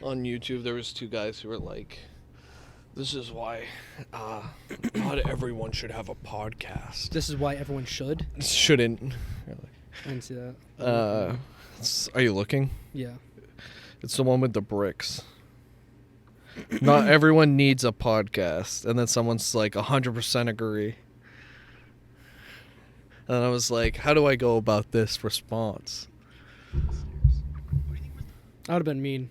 on YouTube, there was two guys who were like, "This is why not everyone should have a podcast. This is why everyone should. Shouldn't." I didn't see that. Are you looking? Yeah. It's the one with the bricks. Not everyone needs a podcast, and then someone's like 100% agree. And I was like, how do I go about this response? I would have been mean.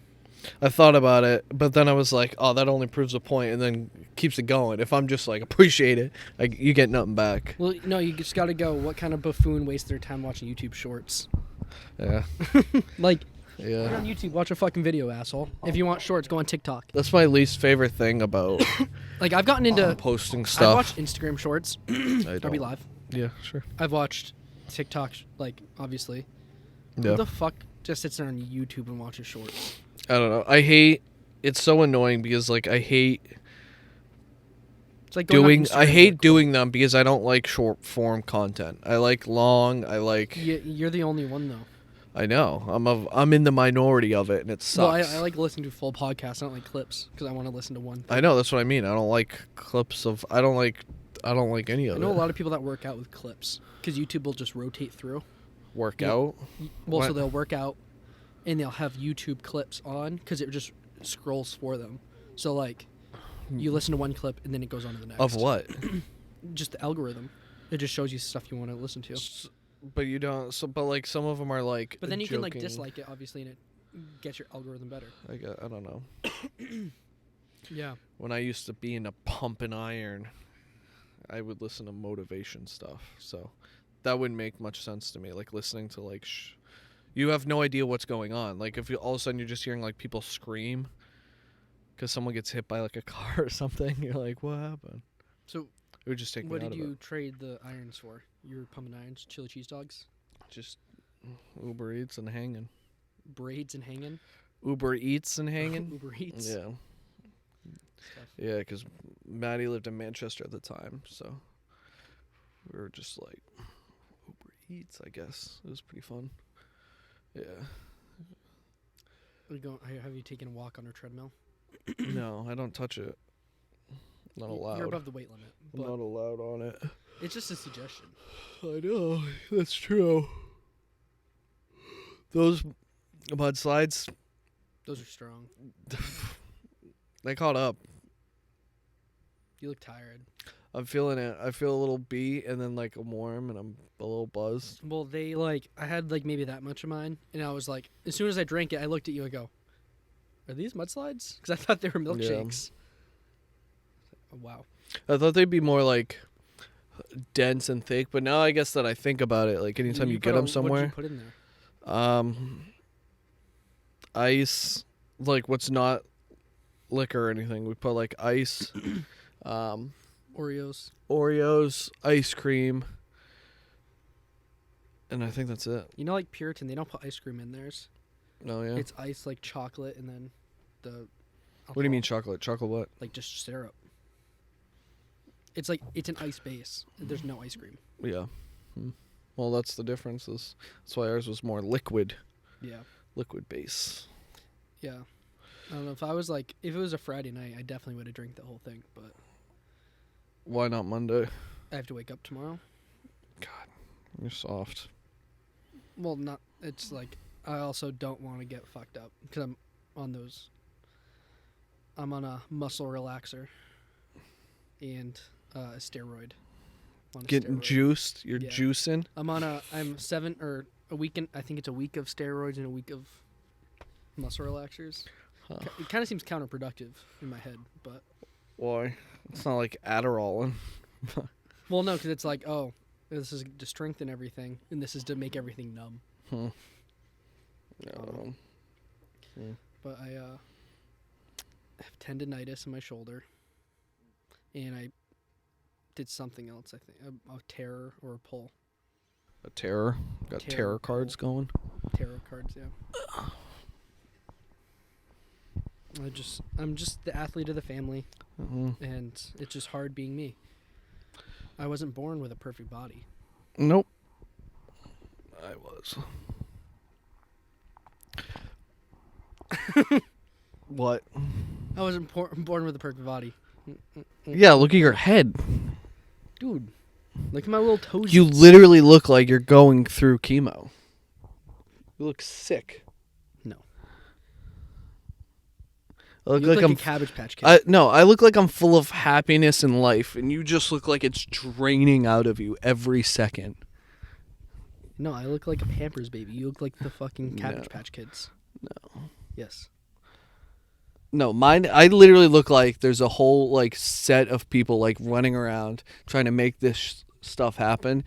I thought about it, but then I was like, oh, that only proves a point, and then keeps it going. If I'm just like, appreciate it, like, you get nothing back. Well, no, you just got to go, what kind of buffoon wastes their time watching YouTube shorts? Yeah. Like, Yeah. Go on YouTube, watch a fucking video, asshole. If you want shorts, go on TikTok. That's my least favorite thing about Like, I've gotten into posting I've stuff. watched Instagram shorts. Are we live? Yeah, sure. I've watched TikTok, like, obviously. Yeah. Who the fuck just sits there on YouTube and watches shorts? I don't know. It's so annoying because, like, I hate It's like going on Instagram doing them because I don't like short form content. I like long. I like. You're the only one, though. I know. I'm in the minority of it, and it sucks. Well, I like listening to full podcasts. I don't like clips because I want to listen to one thing. I know. That's what I mean. I don't like clips of. I don't like any of it. I know a lot of people that work out with clips because YouTube will just rotate through. Work out? Well, What? so they'll work out and they'll have YouTube clips on because it just scrolls for them. So, like, you listen to one clip and then it goes on to the next. Of what? Just the algorithm. It just shows you stuff you want to listen to. But you don't. So, but like some of them are like. But then you can, like, joking. dislike it, obviously, and it gets your algorithm better. I don't know. Yeah. When I used to be in a pump and iron, I would listen to motivation stuff. So that wouldn't make much sense to me. Like listening to like, you have no idea what's going on. Like if you all of a sudden you're just hearing like people scream because someone gets hit by like a car or something, you're like, what happened? So It would just take me what out did of you it. trade the irons for? You were pumping irons, chili cheese dogs, Just Uber Eats and hanging. braids and hanging. Uber Eats and hanging. Uber Eats. Yeah. Stuff. Yeah, because Maddie lived in Manchester at the time, so we were just like Uber Eats. I guess it was pretty fun. Yeah. Have you taken a walk on a treadmill? No, I don't touch it. Not allowed. You're above the weight limit. I'm But not allowed on it. it's just a suggestion. I know. That's true. Those mudslides, Those are strong. they caught up. You look tired. I'm feeling it. I feel a little beat and then like I'm warm and I'm a little buzzed. Well, I had like maybe that much of mine, and I was like, as soon as I drank it, I looked at you and go, "Are these mudslides?" Because I thought they were milkshakes. Oh, wow. I thought they'd be more like dense and thick, but now I guess that I think about it, like anytime you get them somewhere, What did you put in there? Ice, like what's not liquor or anything. We put like ice, Oreos, ice cream, and I think that's it. You know, like Puritan, they don't put ice cream in theirs. Oh yeah. It's ice, like chocolate, and then the. What do you mean chocolate? Chocolate what? Like just syrup. It's like it's an ice base. There's no ice cream. Yeah. Well, that's the difference. That's why ours was more liquid. Yeah. Liquid base. Yeah. I don't know if it was a Friday night, I definitely would have drank the whole thing, but Why not Monday? I have to wake up tomorrow. God, you're soft. Well, it's like I also don't want to get fucked up because I'm on a muscle relaxer and a steroid. On a Getting steroid. juiced? You're Yeah. juicing? I'm a week I think it's a week of steroids and a week of muscle relaxers. Huh. It kind of seems counterproductive in my head, but Why? It's not like Adderall. well, no, because it's like, oh, this is to strengthen everything, and this is to make everything numb. No. But I have tendinitis in my shoulder, and I did something else. I think a tear or a pull. A terror? Got Terror terror cards pull. going? Tarot cards, yeah. I'm just the athlete of the family, and it's just hard being me. I wasn't born with a perfect body. Nope. I was. What? I wasn't born with a perfect body. Yeah, look at your head. Dude, look at my little toes. You literally look like you're going through chemo. You look sick. No. I look You look like like I'm a Cabbage Patch Kid. No, I look like I'm full of happiness in life, and you just look like it's draining out of you every second. No, I look like a Pampers baby. You look like the fucking Cabbage No. Patch Kids. No. Yes. No, mine. I literally look like there's a whole like set of people like running around trying to make this stuff happen.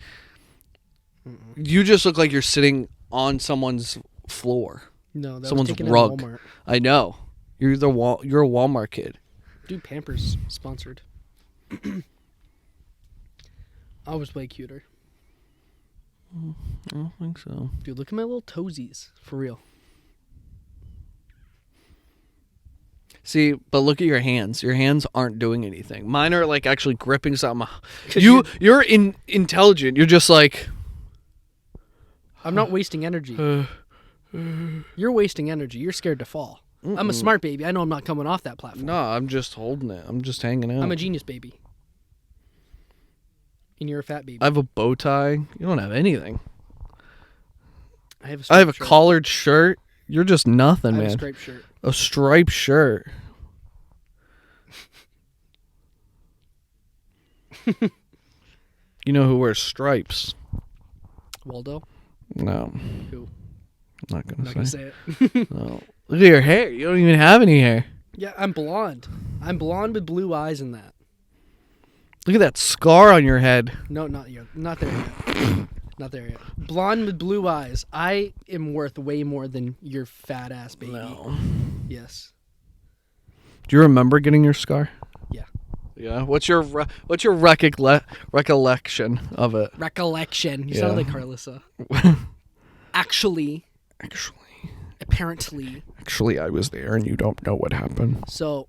Mm-mm. You just look like you're sitting on someone's floor. No, that Someone's was taken rug. at Walmart. I know. You're you're a Walmart kid. Dude, Pampers sponsored. I was way cuter. I don't think so. Dude, look at my little toesies. For real. See, but look at your hands. Your hands aren't doing anything. Mine are like actually gripping something. 'Cause You're intelligent. You're just like I'm not wasting energy. You're wasting energy. You're scared to fall. I'm a smart baby. I know I'm not coming off that platform. No, I'm just holding it. I'm just hanging out. I'm a genius baby. And you're a fat baby. I have a bow tie. You don't have anything. I have a I have a striped shirt. collared shirt. You're just nothing, I have man. a striped shirt. A striped shirt. You know who wears stripes? Waldo? No. Who? I'm not I'm gonna not say. going to say it. No. Look at your hair. You don't even have any hair. Yeah, I'm blonde. I'm blonde with blue eyes and that. Look at that scar on your head. No, not yet. Not there yet. Not there yet. Blonde with blue eyes. I am worth way more than your fat ass baby. No. Yes. Do you remember getting your scar? Yeah. Yeah. What's your recollection of it? Recollection. You Yeah. sound like Carlissa. Actually, apparently. I was there, and you don't know what happened. So,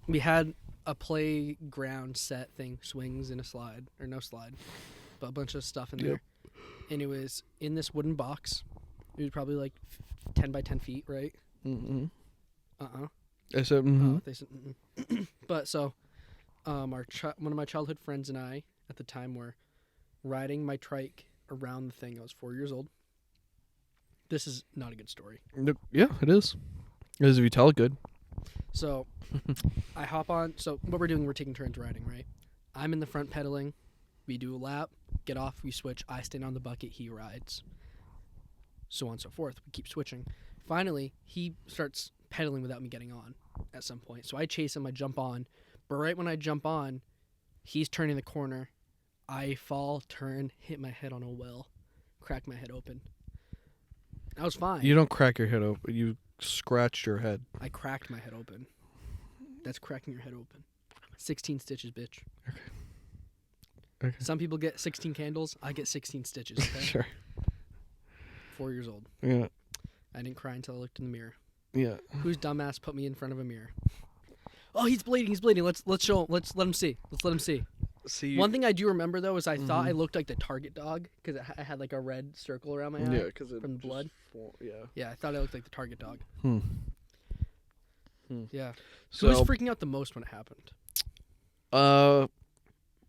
we had a playground set thing, swings and a slide, or no slide, but a bunch of stuff in there. And it was in this wooden box. It was probably like 10 by 10 feet, right? Mm-hmm. Uh-uh. I said, mm-hmm. Oh, they said, But so, one of my childhood friends and I, at the time, were riding my trike around the thing. I was 4 years old. This is not a good story. Yeah, it is. It is if you tell it good. So, I hop on. So, what we're doing, we're taking turns riding, right? I'm in the front pedaling. We do a lap, get off, we switch. I stand on the bucket, he rides. So on and so forth. We keep switching. Finally, he starts pedaling without me getting on at some point. So I chase him, I jump on. But right when I jump on, he's turning the corner. I fall, turn, hit my head on a well, crack my head open. I was fine. You don't crack your head open. You scratched your head. I cracked my head open. That's cracking your head open. 16 stitches, bitch. Okay. Some people get 16 candles. I get 16 stitches. Okay? Sure. 4 years old. Yeah. I didn't cry until I looked in the mirror. Yeah. Whose dumbass put me in front of a mirror? Oh, he's bleeding. He's bleeding. Let's show him. Let's let him see. Let's let him see. See. One thing I do remember though is I thought I looked like the target dog because I had like a red circle around my eye. Yeah, because from the blood. Yeah. Yeah, I thought I looked like the target dog. Yeah. So, Who was freaking out the most when it happened?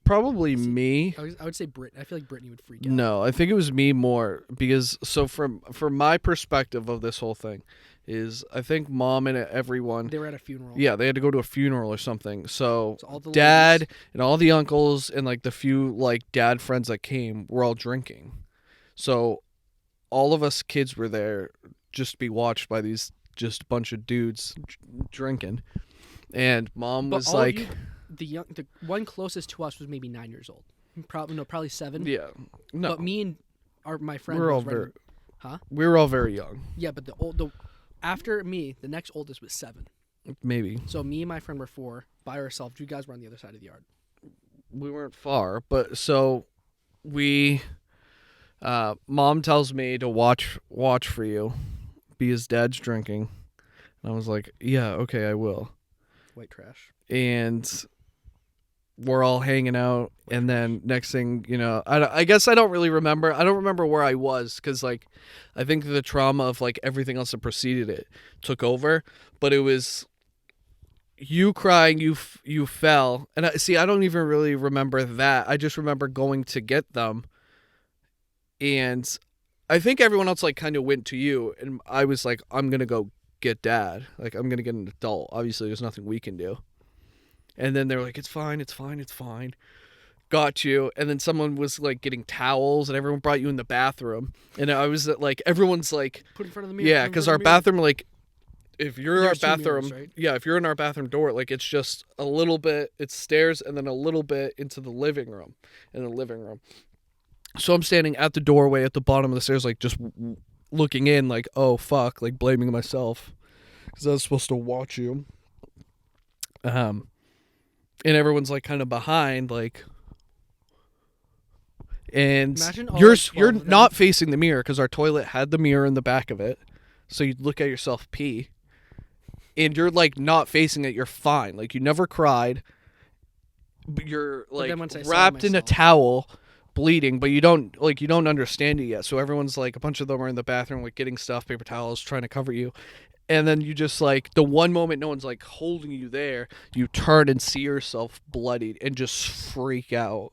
probably me. I would say Brit. I feel like Brittany would freak out. No, I think it was me more because from my perspective of this whole thing is I think mom and everyone They were at a funeral. yeah, they had to go to a funeral or something. So all the dad ladies- and all the uncles and like the few like dad friends that came were all drinking. So all of us kids were there just to be watched by these just bunch of dudes drinking. And mom But was all of like you- the one closest to us was maybe 9 years old. Probably 7. yeah. No. But me and my friend we were all was right very Huh? We were all very young. Yeah, but the after me, the next oldest was 7. Maybe. So me and my friend were 4 by ourselves. You guys were on the other side of the yard. We weren't far, but so we mom tells me to watch for you because dad's drinking. And I was like, yeah, okay, I will. White trash. And we're all hanging out, and then next thing you know, I guess I don't really remember. I don't remember where I was because like I think the trauma of like everything else that preceded it took over. But it was you crying, you fell, and I don't even really remember that. I just remember going to get them, and I think everyone else like kind of went to you, and I was like, I'm gonna go get Dad. Like I'm gonna get an adult. Obviously, there's nothing we can do. And then they're like, it's fine, it's fine, it's fine. Got you. And then someone was like getting towels, and everyone brought you in the bathroom. And I was like, everyone's like, Put in front of the mirror. yeah, because our bathroom, like, if you're in our There's two bathroom, mirrors, right? yeah, if you're in our bathroom door, like, it's just a little bit, it's stairs, and then a little bit into the living room. So I'm standing at the doorway at the bottom of the stairs, like, just looking in, like, oh, fuck, like, blaming myself. Because I was supposed to watch you. And everyone's like kind of behind, like, and Imagine all you're like 12 of them. not facing the mirror because our toilet had the mirror in the back of it, so you'd look at yourself pee, and you're like not facing it. You're fine, like you never cried, but you're like then once I saw wrapped in a myself- towel, bleeding, but you don't understand it yet. So everyone's like, a bunch of them are in the bathroom like getting stuff, paper towels, trying to cover you. And then you just like, the one moment no one's like holding you there, you turn and see yourself bloodied and just freak out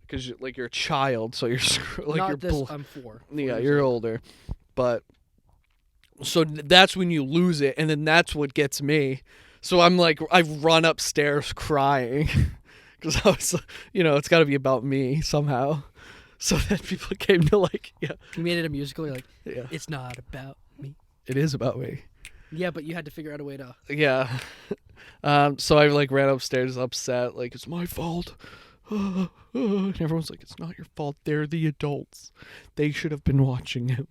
because you're a child, so you're like Not you're this. I'm 4. yeah, you're older, but so that's when you lose it, and then that's what gets me. So I'm like, I've run upstairs crying because I was, it's got to be about me somehow. So then people came to like, yeah, You made it a musical. You're like, yeah, it's not about me. it is about me. Yeah, but you had to figure out a way to. Yeah. So I like ran upstairs upset, like it's my fault. And everyone's like, it's not your fault. They're the adults. They should have been watching him.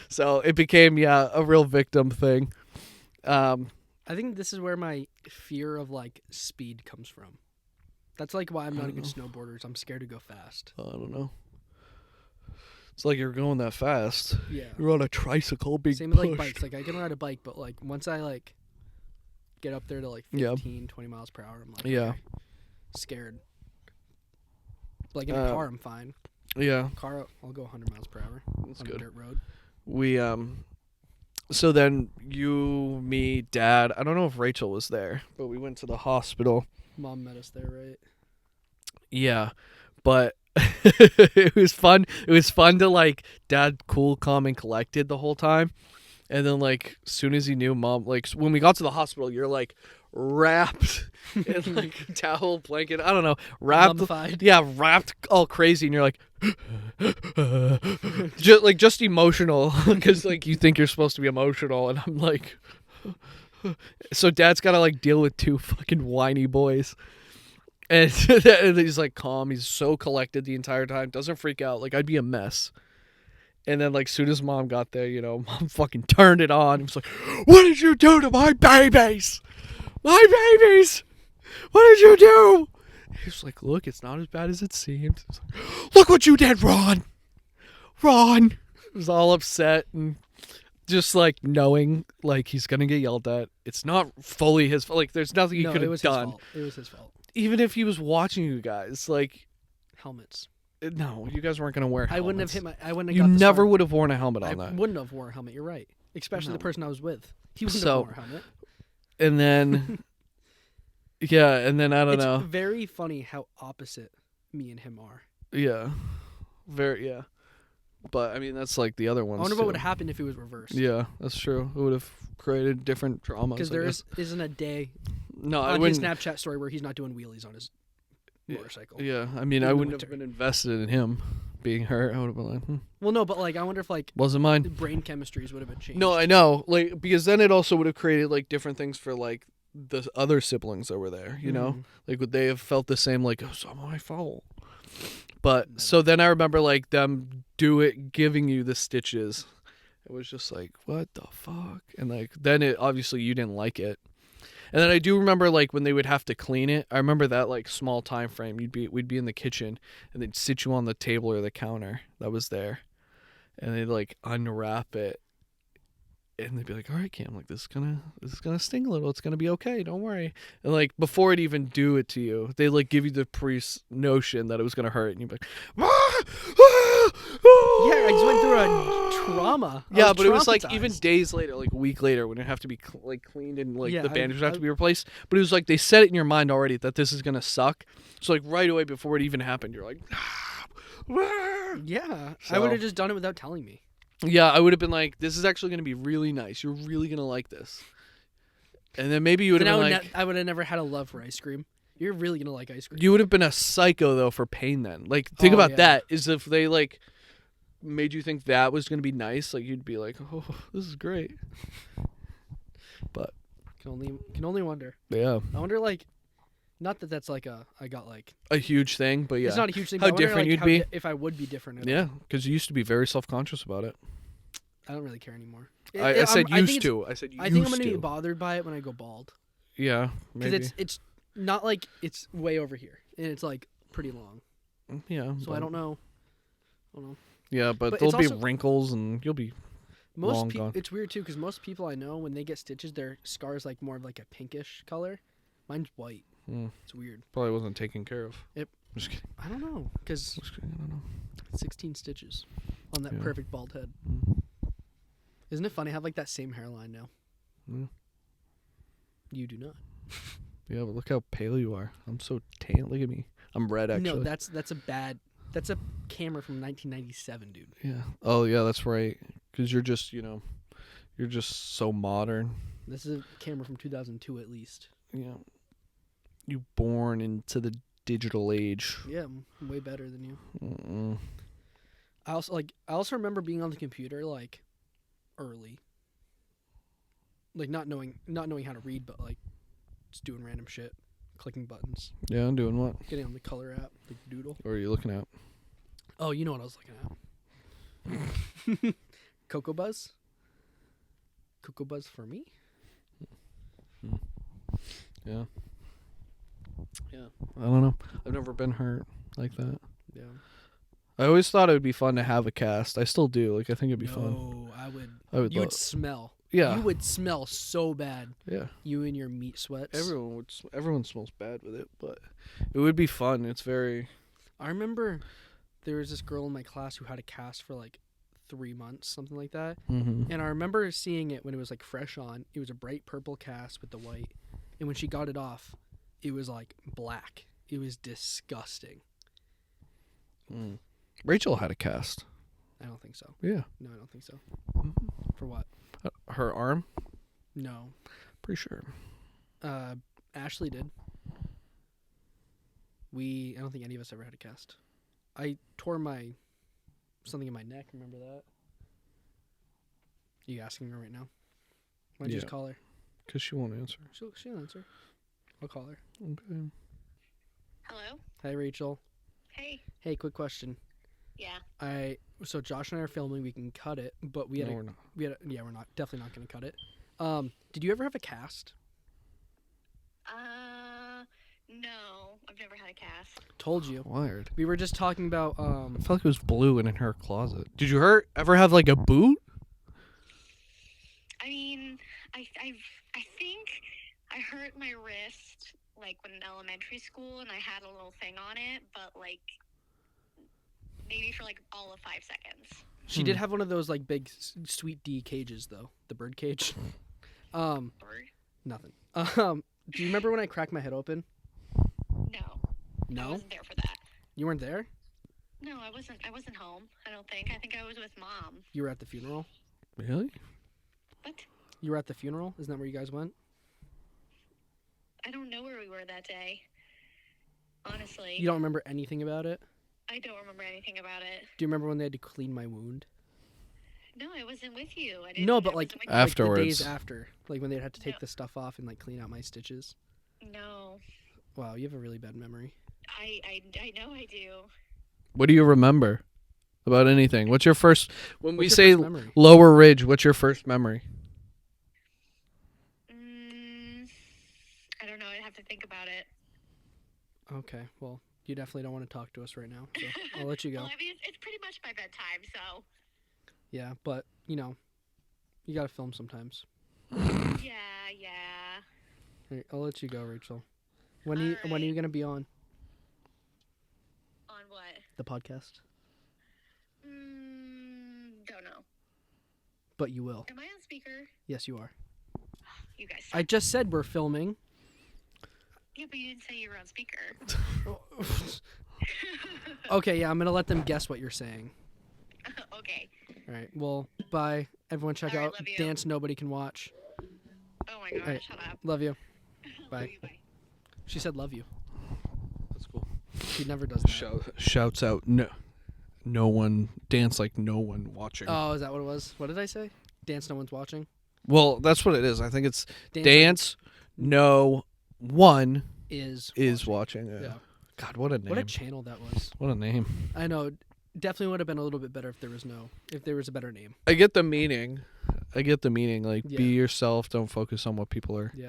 So it became, a real victim thing. I think this is where my fear of like speed comes from. That's like why I'm not a good snowboarder. I'm scared to go fast. I don't know. It's like you're going that fast. Yeah. You're on a tricycle being Same with like pushed. bikes. Like I can ride a bike, but like once I like get up there to like Yeah. 15, 20 miles per hour, I'm like Yeah. okay, scared. Like in a car, I'm fine. Yeah, Car, I'll go 100 miles per hour that's on good. a dirt road. We so then you, me, Dad, I don't know if Rachel was there, but we went to the hospital. Mom met us there, right? Yeah, but it was fun. It was fun to like Dad cool, calm, and collected the whole time, and then like as soon as he knew Mom, like when we got to the hospital, you're like wrapped in like a towel, blanket. I don't know, wrapped. Mummified. Yeah, wrapped all crazy, and you're like, just emotional because like you think you're supposed to be emotional, and I'm like, so Dad's got to like deal with 2 fucking whiny boys. And he's like calm. He's so collected the entire time. Doesn't freak out. Like I'd be a mess. And then like soon as Mom got there, Mom fucking turned it on. He was like, "What did you do to my babies? My babies! What did you do?" He was like, "Look, it's not as bad as it seemed." He was like, "Look what you did, Ron. Ron." He was all upset and just like knowing like he's gonna get yelled at. It's not fully his fault. Like there's nothing he No, could it have was done. his fault. It was his fault. Even if he was watching you guys, like, Helmets. no, you guys weren't gonna wear helmets. I wouldn't have hit my. I wouldn't have You got the never scar. would have worn a helmet I on that. wouldn't have worn a helmet. You're right. Especially No. the person I was with. He wouldn't So- have worn a helmet. And then, yeah, and then I don't It's know. very funny how opposite me and him are. Yeah, very yeah. But I mean, that's like the other ones. I wonder what too. would have happened if it was reversed. Yeah, that's true. It would have created different traumas. Because I there guess. isn't a day No, I on his wouldn't. Snapchat story where he's not doing wheelies on his motorcycle. Yeah, I mean, in I the wouldn't winter. have been invested in him being hurt. I would have been like, Well, no, but like I wonder if like wasn't mine. brain chemistries would have been changed. No, I know. Like because then it also would have created like different things for like the other siblings that were there. You know, like would they have felt the same? Like, oh, it's not my fault. But so then I remember like them giving you the stitches. It was just like, what the fuck? And like then it obviously you didn't like it. And then I do remember like when they would have to clean it. I remember that like small time frame. We'd be in the kitchen and they'd sit you on the table or the counter that was there, and they'd like unwrap it. And they'd be like, all right, Cam, like this is gonna sting a little. It's gonna be okay. Don't worry. And like before it even do it to you, they like give you the notion that it was gonna hurt, and you'd be like, ah, ah, ah. Yeah, I just went through a trauma. Yeah, but it was like even days later, like a week later, when it have to be like cleaned and like the bandage would have to be replaced. But it was like they set it in your mind already that this is gonna suck. So like right away before it even happened, you're like, ah, ah. Yeah, So, I would have just done it without telling me. Yeah, I would have been like, this is actually gonna be really nice. You're really gonna like this. And then maybe you would have been like, I would have never had a love for ice cream. You're really gonna like ice cream. You would have been a psycho though for pain then. Like think about that. Is if they like made you think that was gonna be nice, like you'd be like, oh, this is great. But can only wonder. Yeah. I wonder like, not that that's like I got like a huge thing, but yeah, it's not a huge thing. How but I wonder, different like, you'd be if I would be different. Yeah, because you used to be very self-conscious about it. I don't really care anymore. I said used to. I said used to. I think I'm gonna be bothered by it when I go bald. Yeah, maybe. Because it's not like it's way over here, and it's like pretty long. Yeah. So I don't know. Yeah, but there'll be wrinkles, and you'll be long gone. It's weird too, because most people I know, when they get stitches, their scar is like more of like a pinkish color. Mine's white. It's weird. Probably wasn't taken care of. Yep. Just kidding. I don't know, because I don't know. 16 stitches on that perfect bald head. Isn't it funny? I have like that same hairline now. Yeah. You do not. Yeah, but look how pale you are. I'm so tan. Look at me. I'm red, actually. No, that's a camera from 1997, dude. Yeah. Oh, yeah, that's right. Because you're just, you're just so modern. This is a camera from 2002 at least. Yeah. You born into the digital age. Yeah, I'm way better than you. Mm-mm. I also remember being on the computer like early. Like not knowing how to read, but like just doing random shit, clicking buttons. Yeah, I'm doing what? Getting on the color app, like Doodle. What are you looking at? Oh, you know what I was looking at. Cocoa Buzz? Cocoa Buzz for me? Yeah. Yeah. I don't know. I've never been hurt like that. Yeah. I always thought it would be fun to have a cast. I still do. Like I think it'd be fun. No, I would. You would smell. Yeah. You would smell so bad. Yeah. You and your meat sweats. Everyone smells bad with it, but it would be fun. It's very. I remember there was this girl in my class who had a cast for like 3 months, something like that. Mm-hmm. And I remember seeing it when it was like fresh on. It was a bright purple cast with the white. And when she got it off, it was like black. It was disgusting. Rachel had a cast. I don't think so. Yeah. No, I don't think so. For what? Her arm? No. Pretty sure. Ashley did. I don't think any of us ever had a cast. I tore something in my neck. Remember that? You asking her right now? Why don't you just call her? Because she won't answer. She'll answer. I'll call her. Okay. Hello? Hi, Rachel. Hey. Hey, quick question. Yeah. So Josh and I are filming. We can cut it, but we're not. We're not. Definitely not going to cut it. Did you ever have a cast? No. I've never had a cast. Told you. Wired. We were just talking about. I felt like it was blue and in her closet. Did you ever have like a boot? I mean, I think I hurt my wrist like when in elementary school, and I had a little thing on it, but like maybe for like all of 5 seconds. She did have one of those like big Sweet D cages though, the bird cage. Bird? Nothing. Do you remember when I cracked my head open? No. I wasn't there for that. You weren't there? No, I wasn't home. I don't think. I think I was with Mom. You were at the funeral? Really? What? You were at the funeral? Isn't that where you guys went? I don't know where we were that day. Honestly. You don't remember anything about it? I don't remember anything about it. Do you remember when they had to clean my wound? No, I wasn't with you. No, but like afterwards. Like the days after. Like when they had to take the stuff off and like clean out my stitches. No. Wow, you have a really bad memory. I know I do. What do you remember about anything? What's your first... When we say memory? Lower Ridge, what's your first memory? I don't know. I'd have to think about it. Okay, well, you definitely don't want to talk to us right now, so I'll let you go. Well, I mean, it's pretty much my bedtime, so... Yeah, but, You gotta film sometimes. Yeah. All right, I'll let you go, Rachel. When are you Alright. gonna be on On what? the podcast? Don't know. But you will. Am I on speaker? Yes, you are. You guys. I just said we're filming. Yeah, but you didn't say you were on speaker. Okay, yeah, I'm gonna let them guess what you're saying. Okay. All right. Well, bye. Everyone, check All right, out love you. Dance Nobody Can Watch. Oh my god, Alright. shut up. Love you. Bye. Love you, bye. She said love you. That's cool. She never does that. Shouts out. No one dance like no one watching. Oh, is that what it was? What did I say? Dance no one's watching? Well, that's what it is. I think it's Dance dance. No one is watching. Yeah. God, what a name. What a channel that was. What a name. I know. Definitely would have been a little bit better if there was a better name. I get the meaning. Like, Yeah. be yourself. Don't focus on what people are. Yeah.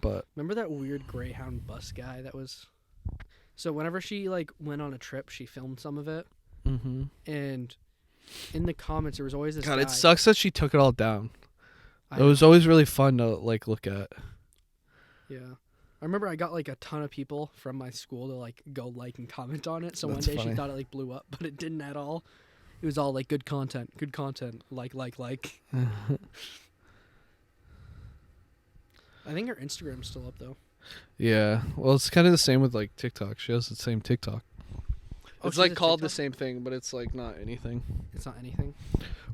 But Remember that weird Greyhound bus guy that was? So whenever she like went on a trip, she filmed some of it, and in the comments there was always this God, guy. it sucks that she took it all down. I It was know. always really fun to like look at. Yeah. I remember I got like a ton of people from my school to like go like and comment on it. So That's one day funny. she thought it like blew up, but it didn't at all. It was all like good content, like. I think her Instagram's still up though. Yeah. Well, it's kind of the same with like TikTok. She has the same TikTok. Oh, It's she's like a called the TikTok? same thing, but it's like not anything. It's not anything.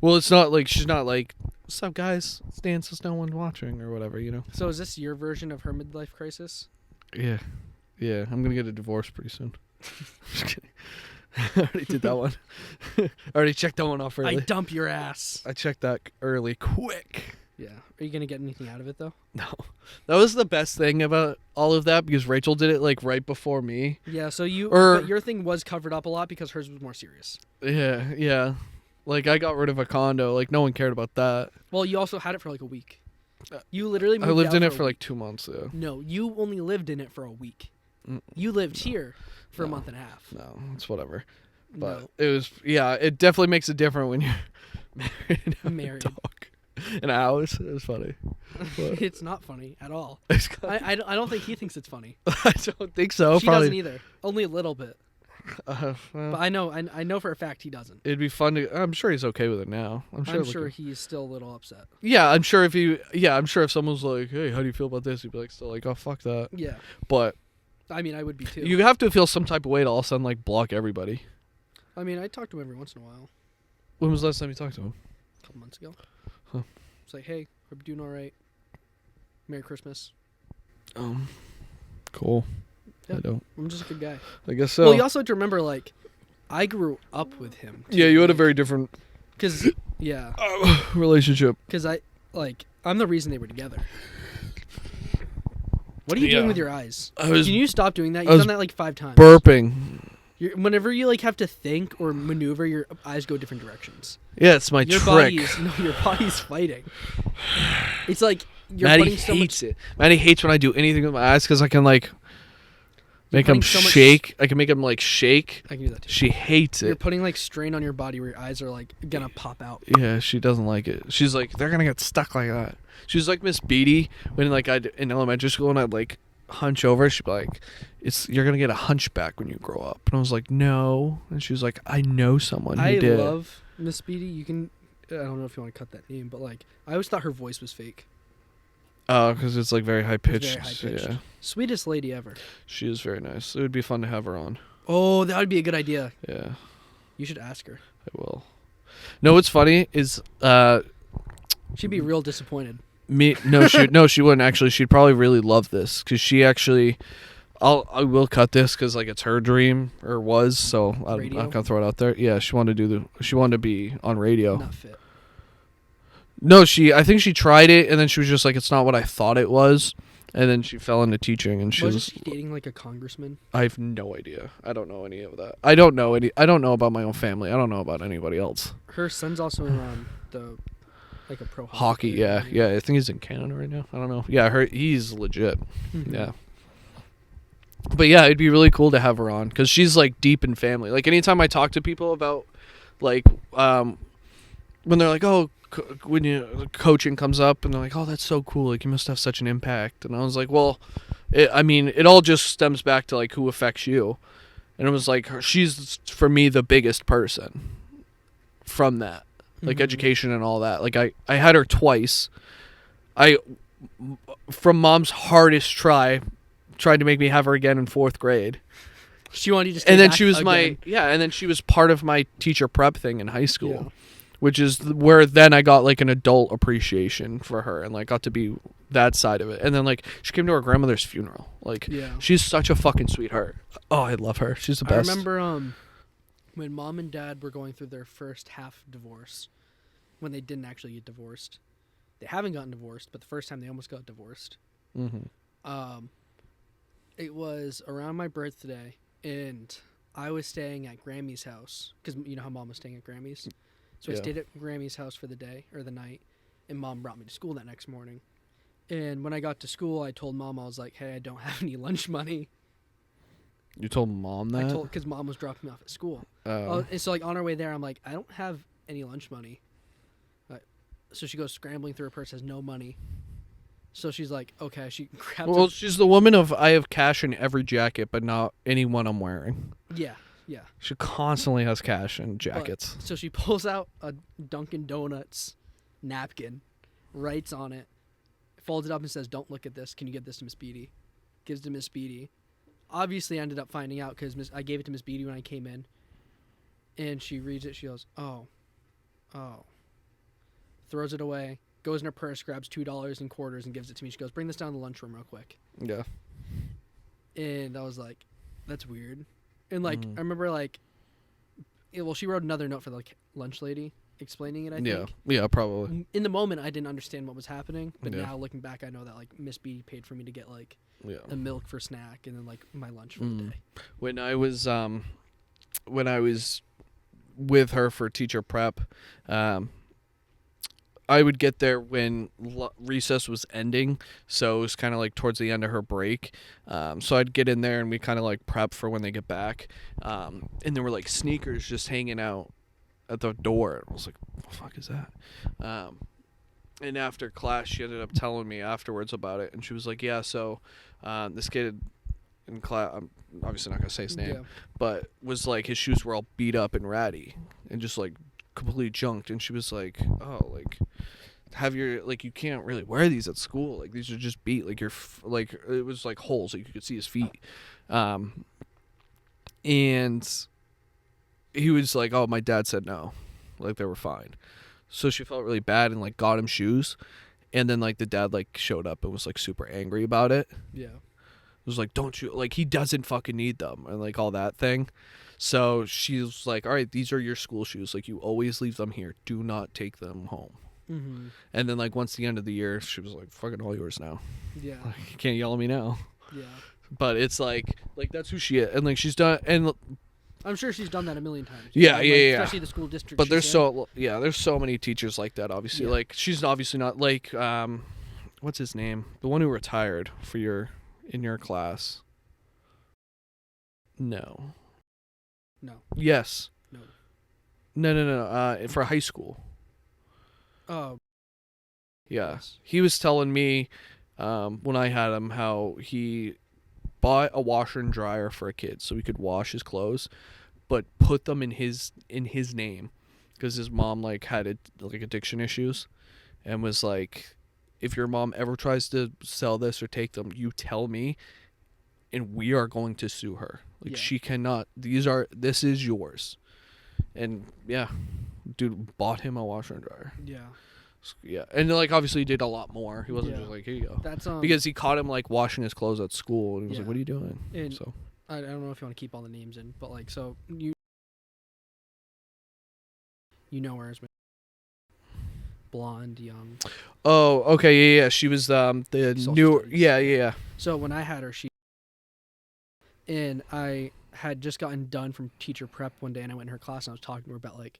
Well, it's not like she's not like, "What's up, guys? It's dances no one's watching" or whatever, you know. So is this your version of her midlife crisis? Yeah. Yeah, I'm gonna get a divorce pretty soon. Just kidding. I already did that one. I already checked that one off early. I dump your ass. I checked that early, quick. Yeah. Are you gonna get anything out of it though? No, that was the best thing about all of that because Rachel did it like right before me. Yeah. So Or- your thing was covered up a lot because hers was more serious. Yeah. Like I got rid of a condo. Like no one cared about that. Well, you also had it for like a week. You literally moved I lived out in it a for like week. 2 months. Yeah. No, you only lived in it for a week. You lived here for a month and a half. No, it's whatever. But No. it was it definitely makes it different when you're married. and have a Married. dog in a house. It was funny. But It's not funny at all. it's kind I don't think he thinks it's funny. I don't think so. She Probably. doesn't either. Only a little bit. Well, But I know for a fact he doesn't. it'd be fun to. I'm sure he's okay with it now. I'm sure. I'm like, sure he's still a little upset. Yeah, I'm sure I'm sure if someone's like, "Hey, how do you feel about this?" He'd be like, "Still like, oh fuck that." Yeah. But I mean, I would be too. you have to feel some type of way to all of a sudden like block everybody. I mean, I talk to him every once in a while. When was the last time you talked to him? A couple months ago. Huh. It's like, hey, hope you're doing all right. Merry Christmas. Cool. Yeah. I don't. I'm just a good guy. I guess so. Well, you also have to remember, like, I grew up with him. Yeah, you had a very different Because, yeah. relationship. Because I'm the reason they were together. What are you doing Yeah. with your eyes? I was Can you stop doing that? I You've was done that like 5 times. burping. Whenever you like have to think or maneuver, your eyes go different directions. Yeah, it's my Your trick. your body's fighting. It's like you're Maddie putting so hates much. it. Maddie hates when I do anything with my eyes because I can like make them putting so much- shake. I can make them like shake. I can do that too. She hates You're it. putting like strain on your body where your eyes are like gonna pop out. Yeah, she doesn't like it. She's like, they're gonna get stuck like that. She's like Miss Beatty when like in elementary school and I'd like hunch over. She'd be like, you're gonna get a hunchback when you grow up. And I was like, no. And she was like, I know someone who I did. love Miss Beatty. You can. I don't know if you want to cut that name, but like I always thought her voice was fake. Oh, because it's like very high pitched. Very high-pitched. Yeah, Sweetest lady ever. she is very nice. It would be fun to have her on. Oh, that would be a good idea. Yeah, You should ask her. I will. No, what's funny is She'd be real disappointed. she wouldn't actually. She'd probably really love this because she actually. I will cut this because like it's her dream or was, so I'm Radio? not gonna throw it out there. Yeah, she wanted to be on radio. Not fit. No, I think she tried it and then she was just like, it's not what I thought it was, and then she fell into teaching and she Wasn't was. she dating like a congressman? I have no idea. I don't know any of that. I don't know about my own family. I don't know about anybody else. Her son's also in the like a pro Hockey, yeah. player. Yeah, I think he's in Canada right now. I don't know. Yeah, he's legit. Mhm. Yeah. But yeah, it'd be really cool to have her on because she's like deep in family. Like anytime I talk to people about like when they're like, oh, when you coaching comes up and they're like, oh, that's so cool, like you must have such an impact. And I was like, well, it all just stems back to like who affects you. And it was like she's for me the biggest person from that, like education and all that. Like I had her twice. From mom's hardest tried to make me have her again in 4th grade. She wanted you to stay And then back she was again. and then she was part of my teacher prep thing in high school, which is where then I got like an adult appreciation for her and like got to be that side of it. And then like she came to her grandmother's funeral. Like she's such a fucking sweetheart. Oh, I love her. She's the best. I remember when mom and dad were going through their first half divorce, when they didn't actually get divorced. They haven't gotten divorced, but the first time they almost got divorced. It was around my birthday, and I was staying at Grammy's house because you know how mom was staying at Grammy's. So I stayed at Grammy's house for the day or the night, and mom brought me to school that next morning. And when I got to school, I told mom, I was like, "Hey, I don't have any lunch money." You told mom that? I told because mom was dropping me off at school. And so like on our way there, I'm like, I don't have any lunch money. So she goes scrambling through her purse, has no money. So she's like, okay, she grabs. Well, she's the woman of I have cash in every jacket, but not any one I'm wearing. Yeah. She constantly has cash in jackets. So she pulls out a Dunkin' Donuts napkin, writes on it, folds it up and says, "Don't look at this. Can you give this to Miss Beatty?" Gives to Miss Beatty. Obviously, I ended up finding out because I gave it to Miss Beatty when I came in, and she reads it. She goes, "Oh," throws it away. Goes in her purse, grabs $2 in quarters, and gives it to me. She goes, "Bring this down to the lunchroom real quick." Yeah. And I was like, "That's weird." And like, I remember like, she wrote another note for the lunch lady explaining it. I think. Yeah, probably. In the moment, I didn't understand what was happening, but now looking back, I know that like Miss B paid for me to get like a milk for snack and then like my lunch for the day. When I was with her for teacher prep, I would get there when recess was ending, so it was kind of like towards the end of her break. So I'd get in there and we kind of like prep for when they get back. And there were like sneakers just hanging out at the door. I was like, what the fuck is that? And after class, she ended up telling me afterwards about it, and she was like, yeah, so this kid in class, I'm obviously not going to say his name, but was like, his shoes were all beat up and ratty and just like completely junked. And she was like, oh, like, have your, like, you can't really wear these at school, like these are just beat, like like it was like holes, like you could see his feet. And he was like, oh, my dad said no, like they were fine. So she felt really bad and like got him shoes, and then like the dad like showed up and was like super angry about it. It was like, don't you, like, he doesn't fucking need them and like all that thing. So she was like, all right, these are your school shoes, like you always leave them here, do not take them home. And then like once the end of the year, she was like, fucking all yours now. Like, you can't yell at me now. But it's like that's who she is, and like she's done, and I'm sure she's done that a million times. Yeah. Especially the school district. But there's so many teachers like that, obviously. Like she's obviously not like what's his name? The one who retired in your class. No. Yes. No. For high school. Oh. Yeah. Yes. He was telling me when I had him how he bought a washer and dryer for a kid so he could wash his clothes, but put them in his name because his mom like had like addiction issues, and was like, if your mom ever tries to sell this or take them, you tell me, and we are going to sue her. Like she cannot. This is yours. And dude bought him a washer and dryer. Yeah, and like obviously he did a lot more. He wasn't just like, here you go. That's because he caught him like washing his clothes at school, and he was like, what are you doing? And so I don't know if you want to keep all the names in, but like, so you know her as blonde, young. Oh, okay, yeah. She was the new, yeah. So when I had her, and I had just gotten done from teacher prep one day, and I went in her class and I was talking to her about like,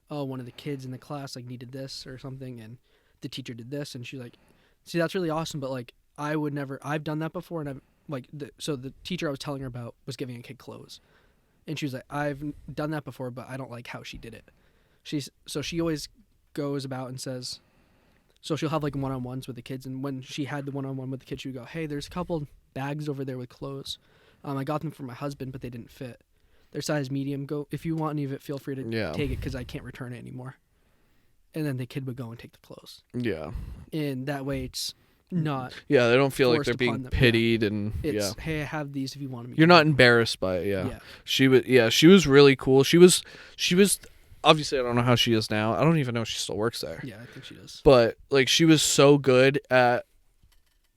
oh, one of the kids in the class like needed this or something, and the teacher did this, and she's like, see, that's really awesome, but like I've done that before, and I've like so the teacher I was telling her about was giving a kid clothes, and she was like, I've done that before, but I don't like how she did it. She always goes about and says, so she'll have like one-on-ones with the kids, and when she had the one-on-one with the kids, she would go, hey, there's a couple bags over there with clothes. I got them for my husband, but they didn't fit. They're size medium. Go, if you want any of it, feel free to take it because I can't return it anymore. And then the kid would go and take the clothes. Yeah. And that way it's not. Yeah, they don't feel like they're forced being upon them. pitied, and It's, hey, I have these if you want them. you're not embarrassed by it. Yeah. She was really cool. She was obviously, I don't know how she is now. I don't even know if she still works there. Yeah, I think she does. But like, she was so good at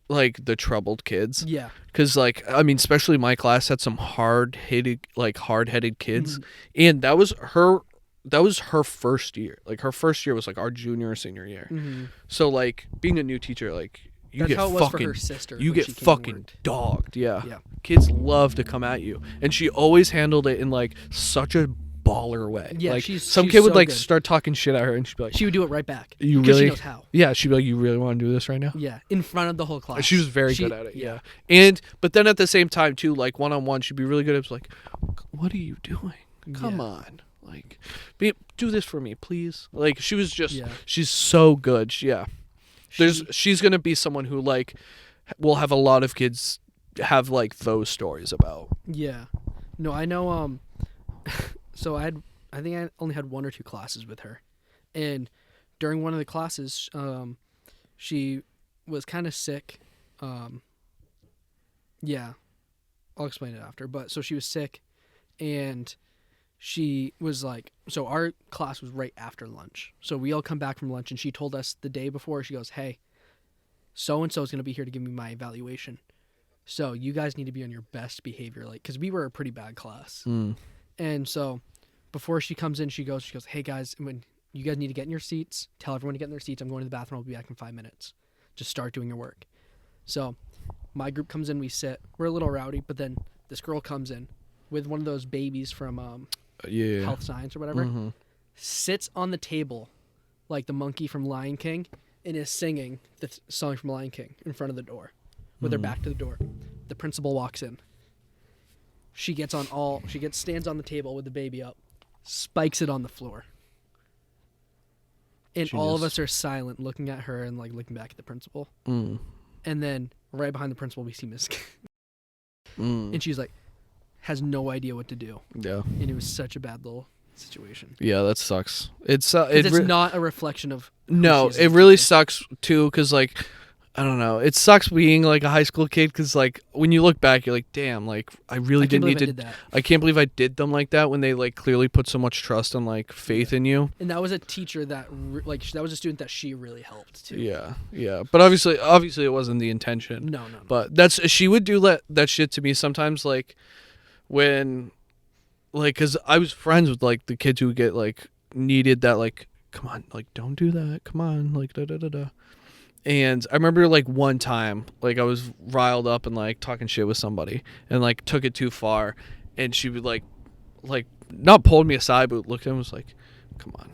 like the troubled kids. Yeah. Because like, I mean, especially my class had some hard-headed kids, and that was her first year. Like, her first year was like our junior or senior year. Mm-hmm. So like, being a new teacher, like, you That's get how it was fucking, for her sister. you when get she came and fucking worked. dogged. Yeah. Yeah. Kids love to come at you, and she always handled it in like such a baller way. Yeah, like, she's some kid would so like good. start talking shit at her, and she'd be like, She would do it right back. You because really? She knows how. Yeah, she'd be like, you really want to do this right now? Yeah, in front of the whole class. She was very good at it. Yeah. But then at the same time too, like one-on-one, she'd be really good at like, what are you doing? Come on. Like, do this for me, please. Like, she was just, she's so good. She's going to be someone who like will have a lot of kids have like those stories about. Yeah. No, I know, so I think I only had 1 or 2 classes with her. And during one of the classes, she was kind of sick. Yeah, I'll explain it after. But so she was sick, and she was like, so our class was right after lunch. So we all come back from lunch, and she told us the day before, she goes, hey, so-and-so is going to be here to give me my evaluation. So you guys need to be on your best behavior, like, because we were a pretty bad class. And so before she comes in, she goes, hey guys, when you guys need to get in your seats, tell everyone to get in their seats. I'm going to the bathroom. I'll be back in 5 minutes. Just start doing your work. So my group comes in, we sit. We're a little rowdy, but then this girl comes in with one of those babies from health science or whatever, sits on the table like the monkey from Lion King, and is singing the song from Lion King in front of the door with her back to the door. The principal walks in. She stands on the table with the baby up, spikes it on the floor. And all of us are silent, looking at her and like looking back at the principal. And then right behind the principal, we see Miss and she's like, has no idea what to do. Yeah. And it was such a bad little situation. Yeah, that sucks. It's not a reflection of. No, it really sucks too, because like, I don't know. It sucks being like a high school kid, because like when you look back, you're like, damn, like I really didn't need to. I can't believe I did them like that when they like clearly put so much trust and like faith in you. And that was a teacher that that was a student that she really helped too. Yeah. But obviously it wasn't the intention. No. But she would do that shit to me sometimes, like when, like, because I was friends with like the kids who get like needed that, like, come on, like don't do that, come on, like da da da da. And I remember like one time, like I was riled up and like talking shit with somebody and like took it too far, and she would like not pulled me aside, but looked at him and was like, come on,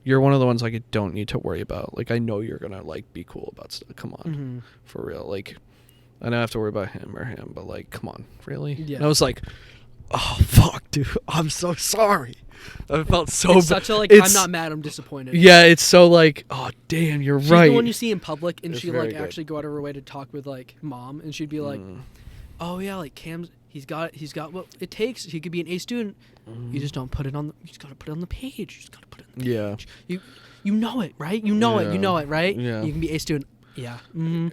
you're one of the ones like I don't need to worry about. Like I know you're gonna like be cool about stuff. Come on, for real. Like I don't have to worry about him, but like, come on, really? Yeah. And I was like, oh fuck, dude, I'm so sorry. I felt so bad. Such a like, I'm not mad, I'm disappointed. Yeah, it's so like, oh damn, you're She's right. the one you see in public, and she like good. actually go out of her way to talk with like mom, and she'd be like, oh yeah, like Cam's, he's got what it takes. He could be an A student. You just don't put it on. You just gotta put it on the page. You just gotta put it on the page. You know it, right? You know it, right? Yeah. You can be A student. Yeah.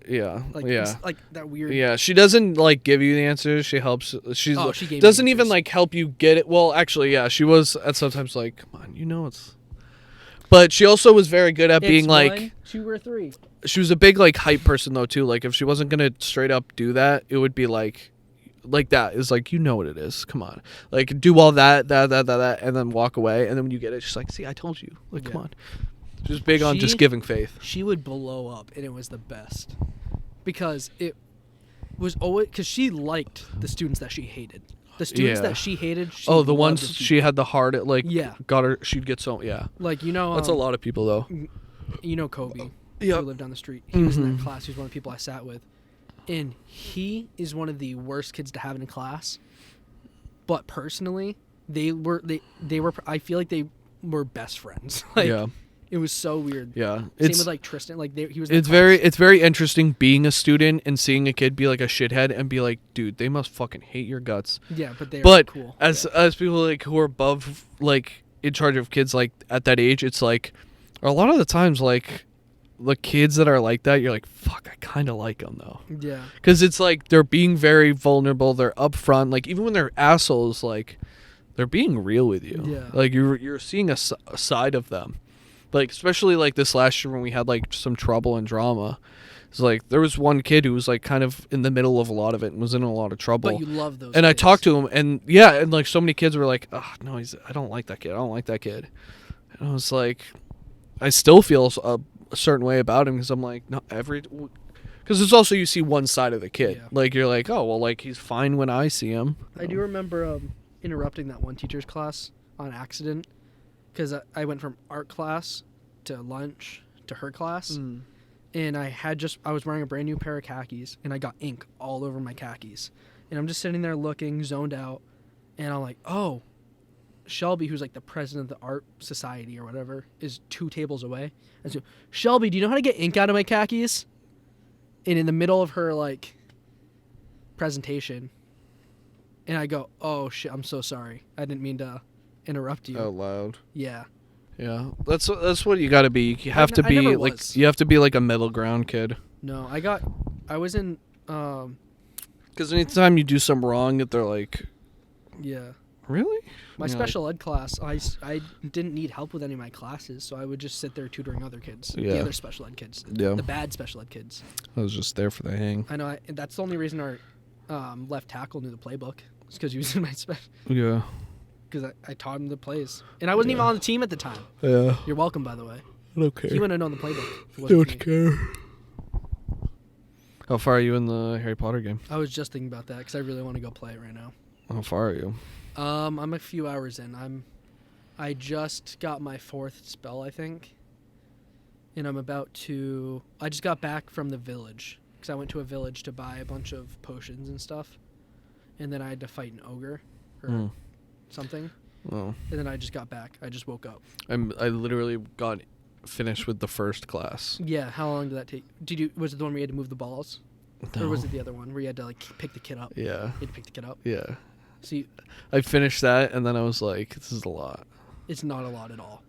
Yeah. Like, yeah. Like that weird. Yeah. She doesn't like give you the answers. She helps. She doesn't even like help you get it. Well, actually, yeah. She was at sometimes like, come on, you know it's. But she also was very good at being like 1, 2, or 3. She was a big like hype person though too. Like if she wasn't gonna straight up do that, it would be like that. It's like, you know what it is. Come on, like do all that, and then walk away. And then when you get it, she's like, see, I told you. Like, come on. Just big on just giving faith. She would blow up, and it was the best because it was always because she liked the students that she hated. The students that she hated. The ones she had the heart at, like, got her. She'd get so like, you know, that's a lot of people though. You know Kobe, who lived down the street. He was in that class. He was one of the people I sat with, and he is one of the worst kids to have in a class. But personally, they were. I feel like they were best friends. Like, It was so weird. Yeah, Same it's with like Tristan. Like he was. it's very interesting being a student and seeing a kid be like a shithead and be like, dude, they must fucking hate your guts. Yeah, but they're But cool. as people like who are above, like in charge of kids like at that age, it's like a lot of the times like the kids that are like that, you're like, fuck, I kind of like them though. Yeah. Because it's like they're being very vulnerable. They're upfront. Like even when they're assholes, like they're being real with you. Yeah. Like you're seeing a side of them. Like especially like this last year when we had like some trouble and drama. It's like there was one kid who was like kind of in the middle of a lot of it and was in a lot of trouble. But you love those. And kids. I talked to him, and yeah, and like so many kids were like, "Oh no, I don't like that kid. I don't like that kid." And I was like, I still feel a certain way about him because I'm like, not every, because it's also you see one side of the kid. Yeah. Like you're like, oh well, like he's fine when I see him. I do remember interrupting that one teacher's class on accident because I went from art class to lunch to her class. And I was wearing a brand new pair of khakis, and I got ink all over my khakis. And I'm just sitting there looking, zoned out, and I'm like, oh, Shelby, who's like the president of the art society or whatever, is 2 tables away. And so, Shelby, do you know how to get ink out of my khakis? And in the middle of her, like, presentation, and I go, oh, shit, I'm so sorry. I didn't mean to interrupt you. Out loud. Yeah. Yeah, that's what you got to be. You have to I be never like was. you have to be like a middle ground kid. No, I was in, Because anytime you do something wrong, that they're like, yeah. really? My Yeah. special ed class, I didn't need help with any of my classes, so I would just sit there tutoring other kids, Yeah. the other special ed kids, Yeah, the bad special ed kids. I was just there for the hang. I know, that's the only reason our left tackle knew the playbook, is because he was in my special, Yeah. because I taught him the plays. And I wasn't even on the team at the time. Yeah. You're welcome, by the way. I don't care. He wouldn't have known the playbook. If it wasn't for me. care. How far are you in the Harry Potter game? I was just thinking about that, because I really want to go play it right now. How far are you? I'm a few hours in. I just got my 4th spell, I think. And I just got back from the village. Because I went to a village to buy a bunch of potions and stuff. And then I had to fight an ogre. Or something. Oh. And then I just got back. I just woke up. I literally got finished with the first class. Yeah, how long did that take? Was it the one where you had to move the balls? No. Or was it the other one where you had to like pick the kid up? Yeah. You had to pick the kid up. Yeah. See, I finished that and then I was like, this is a lot. it's not a lot at all.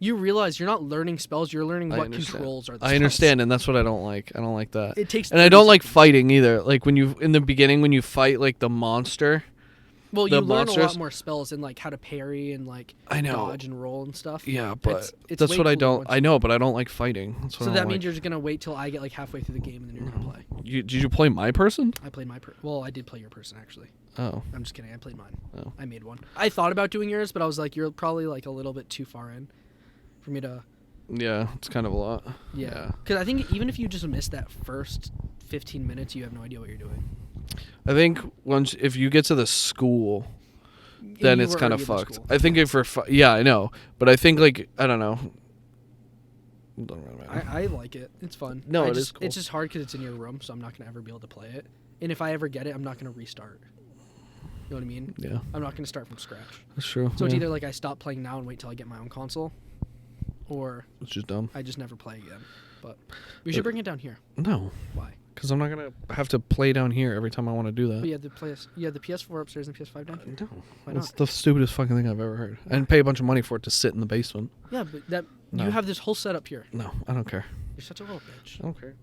You realize you're not learning spells, you're learning I what understand. controls are the I spells. understand, and that's what I don't like. I don't like that. It takes And I 30 don't like seconds. fighting either. Like when you in the beginning when you fight like the monster. Well, the you learn a monsters- lot more spells and like how to parry and like I know. dodge and roll and stuff. Yeah, but It's that's way what I cooler don't. once I know, but I don't like fighting. That's what So I that don't means like. you're just gonna wait till I get like halfway through the game and then you're gonna play. Did you play my person? I played my well, I did play your person actually. Oh. I'm just kidding. I played mine. Oh. I made one. I thought about doing yours, but I was like, you're probably like a little bit too far in for me to. Yeah, it's kind of a lot. Yeah. Because I think even if you just miss that first 15 minutes, you have no idea what you're doing. I think if you get to the school, then You it's were kind of already at the fucked. school. I think if we're yeah, I know, but I think like I don't know. Doesn't really matter. I like it. It's fun. No, I it just, is cool. It's just hard because it's in your room, so I'm not gonna ever be able to play it. And if I ever get it, I'm not gonna restart. You know what I mean? Yeah, I'm not gonna start from scratch. that's true. So it's yeah. either like I stop playing now and wait till I get my own console, or It's just dumb. I just never play again. But we should bring it down here. No, Why? because I'm not gonna have to play down here every time I want to do But that. you have the PS4 upstairs and PS5 down here. No, Why that's not? the stupidest fucking thing I've ever heard. I didn't pay a bunch of money for it to sit in the basement. Yeah, but that No. you have this whole setup here. No, I don't care. You're such a little bitch. I don't care.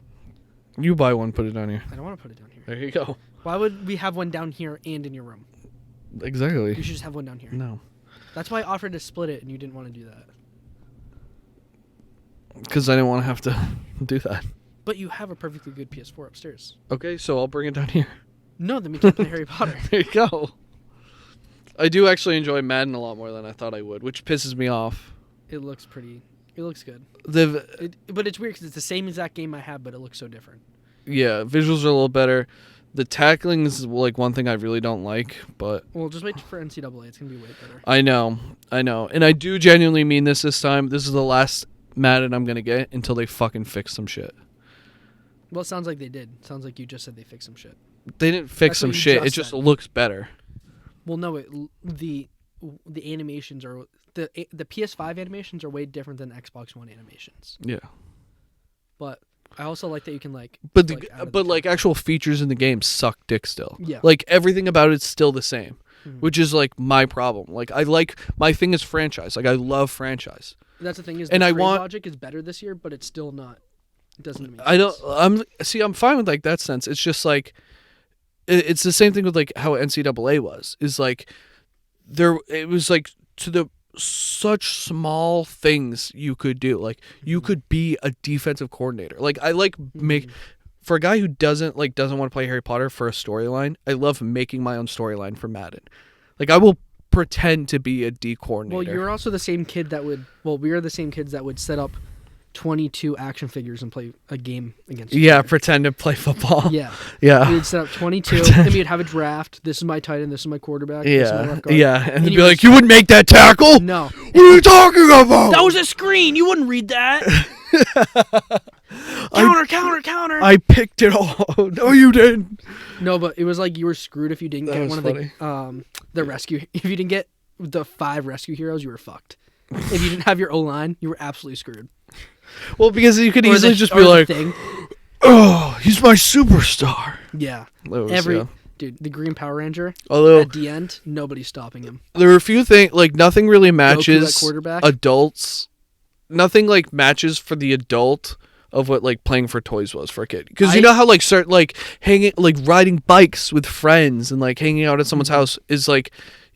You buy one, put it down here. I don't want to put it down here. There you go. Why would we have one down here and in your room? You Exactly. should just have one down here. No, That's why I offered to split it, and you didn't want to do that. because I didn't want to have to do that. But you have a perfectly good PS4 upstairs. Okay, so I'll bring it down here. No, then we can't play Harry Potter. There you go. I do actually enjoy Madden a lot more than I thought I would, which pisses me off. It looks pretty. It looks good. But it's weird because it's the same exact game I have, but it looks so different. Yeah, visuals are a little better. The tackling is like one thing I really don't like, but Well, just wait for NCAA. It's gonna be way better. I know, and I do genuinely mean this time. This is the last Madden I'm gonna get until they fucking fix some shit. Well, it sounds like they did. Sounds like you just said they fixed some shit. They didn't fix That's some what you shit. It just just said. looks better. Well, no, the the animations are the PS5 animations are way different than Xbox One animations. Yeah. But I also like that you can like. But click out of but the like actual features in the game suck dick still. Yeah. Like everything about it's still the same, Mhm. which is like my problem. Like my thing is franchise. Like I love franchise. That's the thing is, And the I trade want- logic is better this year, but it's still not. It doesn't make I don't. sense. I'm fine with like that sense. It's just like it's the same thing with like how NCAA was. Is like it was like to the such small things you could do. Like you could be a defensive coordinator. Like I like make for a guy who doesn't want to play Harry Potter for a storyline. I love making my own storyline for Madden. Like I will pretend to be a D coordinator. Well, you're also the same kid that would. Well, we are the same kids that would set up 22 action figures and play a game against. each yeah, other. pretend to play football. Yeah. Yeah. We'd set up 22, and we'd have a draft. This is my tight end. This is my quarterback. This is my Yeah, left guard. yeah, and they'd you be would like, "You wouldn't make that tackle? No. What are you talking about?" That was a screen. You wouldn't read that. counter. I picked it all. No, you didn't. No, but it was like you were screwed if you didn't That get was one funny. of the rescue. If you didn't get the 5 rescue heroes, you were fucked. If you didn't have your O-line, you were absolutely screwed. Well, because you could Or easily the- just or be the like, thing. "Oh, he's my superstar." Yeah. That was, yeah. Dude, the Green Power Ranger Although at the end, nobody's stopping him. there were a few things like nothing really Goku at matches quarterback. adults. Nothing like matches for the adult of what like playing for toys was for a kid. Because you know how like certain like hanging like riding bikes with friends and like hanging out at someone's house is like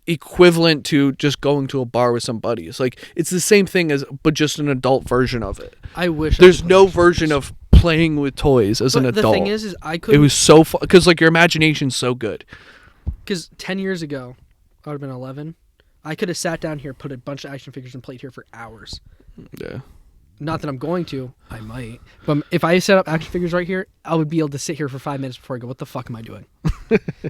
equivalent to just going to a bar with some buddies. Like it's the same thing as but just an adult version of it. I wish There's I no version of playing with toys as an But adult. the thing is I could it was so fun because like your imagination's so good. because 10 years ago, I would have been 11. I could have sat down here, put a bunch of action figures, and played here for hours. Yeah. Not that I'm going to. I might. But if I set up action figures right here, I would be able to sit here for 5 minutes before I go, what the fuck am I doing?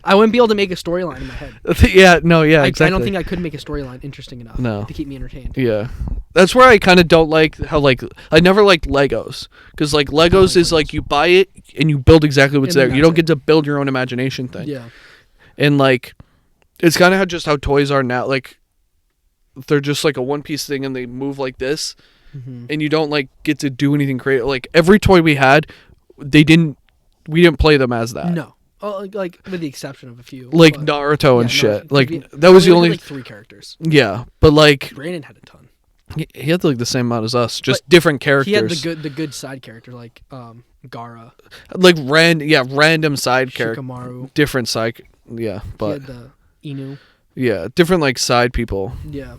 I wouldn't be able to make a storyline in my head. Yeah, no, yeah, exactly. I don't think I could make a storyline interesting enough No. to keep me entertained. Yeah. That's where I kind of don't like how like I never liked Legos because like Legos is like you buy it and you build exactly what's And then there. You that's don't get to build your own imagination thing. Yeah. And like it's kind of just how toys are now. Like they're just like a one piece thing and they move like this Mm-hmm. and you don't like get to do anything creative. Like every toy we had, we didn't play them as that. No. Oh, like with the exception of a few. Like but- Naruto and yeah, shit. no, Like we- that was we the only only had, like 3 characters. yeah. But like Brandon had a ton. he had like the same amount as us, just different characters. He had the good side character like Gaara, like random side character, Shikamaru. different side, yeah, He but had the Inu. yeah, different like side people. Yeah.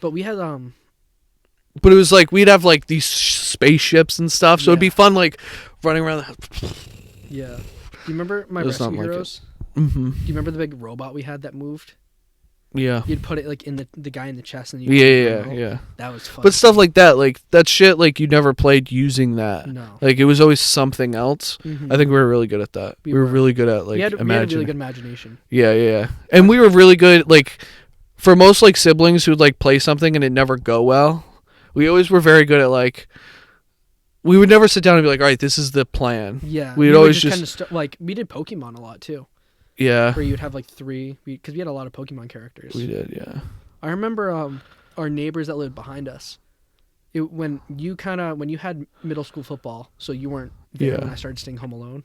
But we had But it was like we'd have like these spaceships and stuff, so it'd be Yeah. fun like running around. yeah. Do you remember my There's Rescue nothing like it. Heroes? Mm-hmm. Do you remember the big robot we had that moved? Yeah. You'd put it like in the guy in the chest and you Yeah. That was fun. But stuff like that, like that shit, like you never played using that. No. Like it was always something else. Mhm. I think we were really good at that. We We were were. really good at like we had a imagining. really good imagination. Yeah. And we were really good like for most like siblings who'd like play something and it never go well. We always were very good at like we would never sit down and be like, all right, this is the plan. Yeah. We'd we would always kind of like we did Pokemon a lot too, Yeah. where you'd have like 3 because we had a lot of Pokemon characters. We did, yeah. I remember our neighbors that lived behind us. When you had middle school football, so you weren't there Yeah. when I started staying home alone.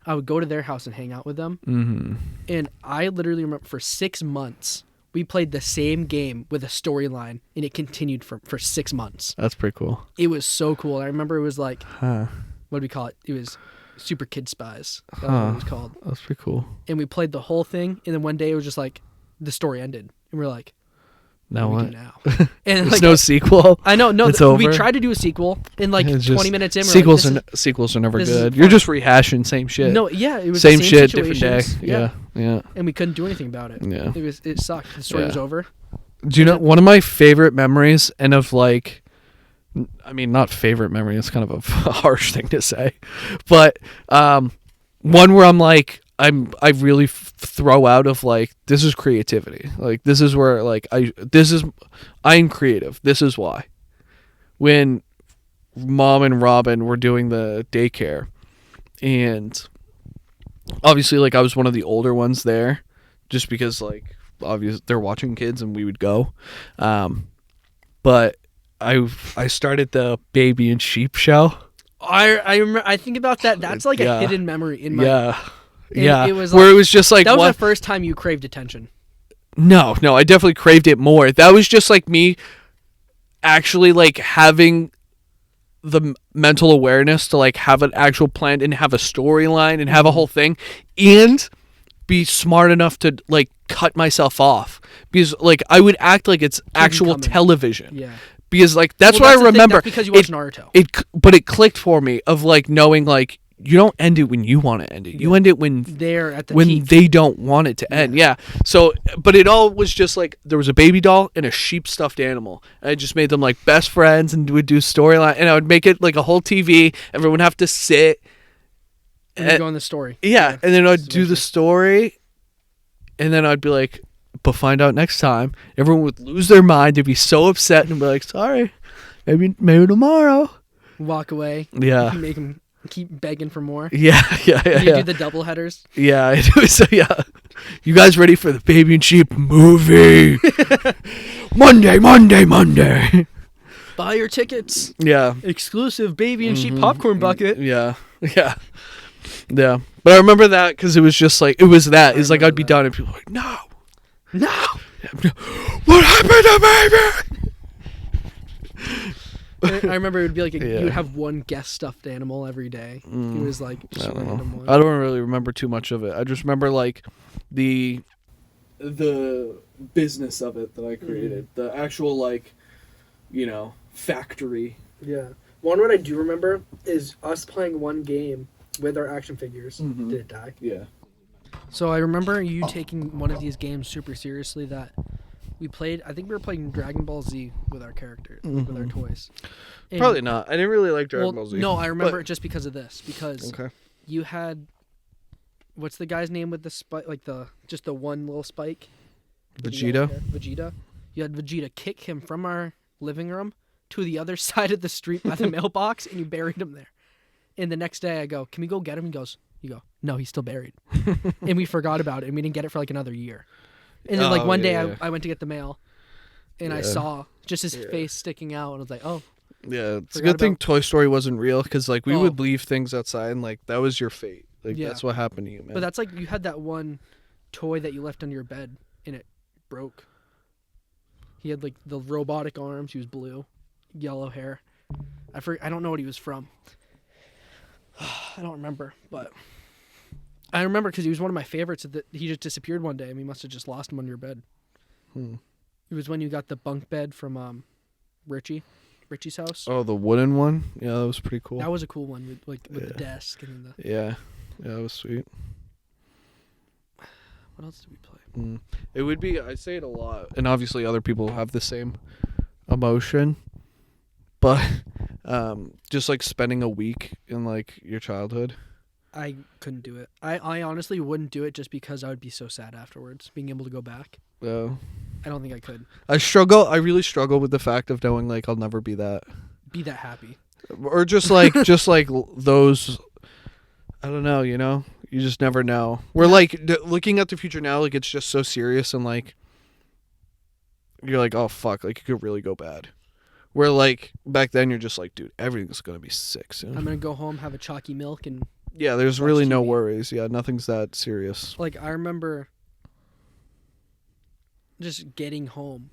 I would go to their house and hang out with them, Mm-hmm. and I literally remember for 6 months we played the same game with a storyline, and it continued for 6 months. That's pretty cool. It was so cool. I remember it was like Huh. what do we call it? It was Super Kid Spies. That's what Huh. it was called. That's pretty cool. And we played the whole thing, and then one day it was just like the story ended, and we're like, Now what what? do we do now? And There's like no sequel. I know, no. It's We over? tried to do a sequel, and like It's 20 just- minutes in, we're sequels like, sequels are never this is good. You're fun. just rehashing same shit. no, yeah, it was same the same shit, different day. situations. Yeah. And we couldn't do anything about it. Yeah. It sucked. The story Yeah. was over. Do you know one of my favorite memories and of like I mean not favorite memory, it's kind of a harsh thing to say. But one where I'm like I really throw out of like this is creativity. Like this is where like I'm creative. This is why. When Mom and Robin were doing the daycare and obviously like I was one of the older ones there just because like obviously they're watching kids, and we would go. But I started the Baby and Sheep show. I remember, I think about that. That's like a hidden memory in my. Yeah. It was where like, it was just like that was the first time you craved attention. No, I definitely craved it more. That was just like me actually like having the mental awareness to like have an actual plan and have a storyline and have a whole thing and be smart enough to like cut myself off, because like I would act like it's actual television. Yeah. Because like that's what I remember. That's because you watched Naruto. But it clicked for me of like knowing like you don't end it when you want to end it. You end it when they're at the when peak. they don't want it to end. Yeah. So, but it all was just like there was a baby doll and a sheep stuffed animal. And I just made them like best friends and would do storyline, and I would make it like a whole TV. Everyone would have to sit. And go on the story. Yeah, and then I'd do the story, and then I'd be like, but find out next time. Everyone would lose their mind. They'd be so upset and be like, sorry, maybe tomorrow. Walk away. Yeah. Make them keep begging for more. Yeah. You do the double headers. Yeah, I do. So yeah, you guys ready for the Baby and Sheep movie? Monday. Buy your tickets. Yeah. Exclusive Baby and Sheep popcorn bucket. Yeah. But I remember that because it was just like it was that. It's like I'd be done and people were like, no. What happened to Baby? I remember it would be like you would have one guest stuffed animal every day. It was like just random one. I don't really remember too much of it. I just remember like the business of it that I created. The actual like, factory. Yeah. One what I do remember is us playing one game with our action figures. Mm-hmm. Did it die? Yeah. So I remember you taking one of these games super seriously that we played. I think we were playing Dragon Ball Z with our characters, with our toys. And Probably not. I didn't really like Dragon Ball Z. No, I remember it just because of this. Because Okay. you had, what's the guy's name with the spike? Like just the one little spike. Vegeta. You had Vegeta kick him from our living room to the other side of the street by the mailbox, and you buried him there. And the next day I go, can we go get him? You go, no, he's still buried. And we forgot about it, and we didn't get it for like another year. And then like one day I went to get the mail, and I saw just his face sticking out, and I was like, oh. Yeah, it's a good thing Toy Story wasn't real, because like we would leave things outside, and like that was your fate. Like that's what happened to you, man. But that's like you had that one toy that you left under your bed, and it broke. He had like the robotic arms. He was blue, yellow hair. I don't know what he was from. I don't remember, but I remember because he was one of my favorites. That he just disappeared one day, and we must have just lost him under your bed. It was when you got the bunk bed from Richie's house. Oh, the wooden one? Yeah, that was pretty cool. That was a cool one with the desk and the. Yeah, that was sweet. What else did we play? It would be. I say it a lot, and obviously other people have the same emotion, but just like spending a week in like your childhood. I couldn't do it. I honestly wouldn't do it just because I would be so sad afterwards, being able to go back. Oh. I don't think I could. I really struggle with the fact of knowing like I'll never be that happy. Or just like those, I don't know, you just never know. We're like looking at the future now, like it's just so serious, and like you're like, oh fuck, like it could really go bad. Where like back then you're just like, dude, everything's gonna be sick soon. I'm gonna go home, have a chalky milk, and there's really no worries. Yeah, nothing's that serious. Like I remember just getting home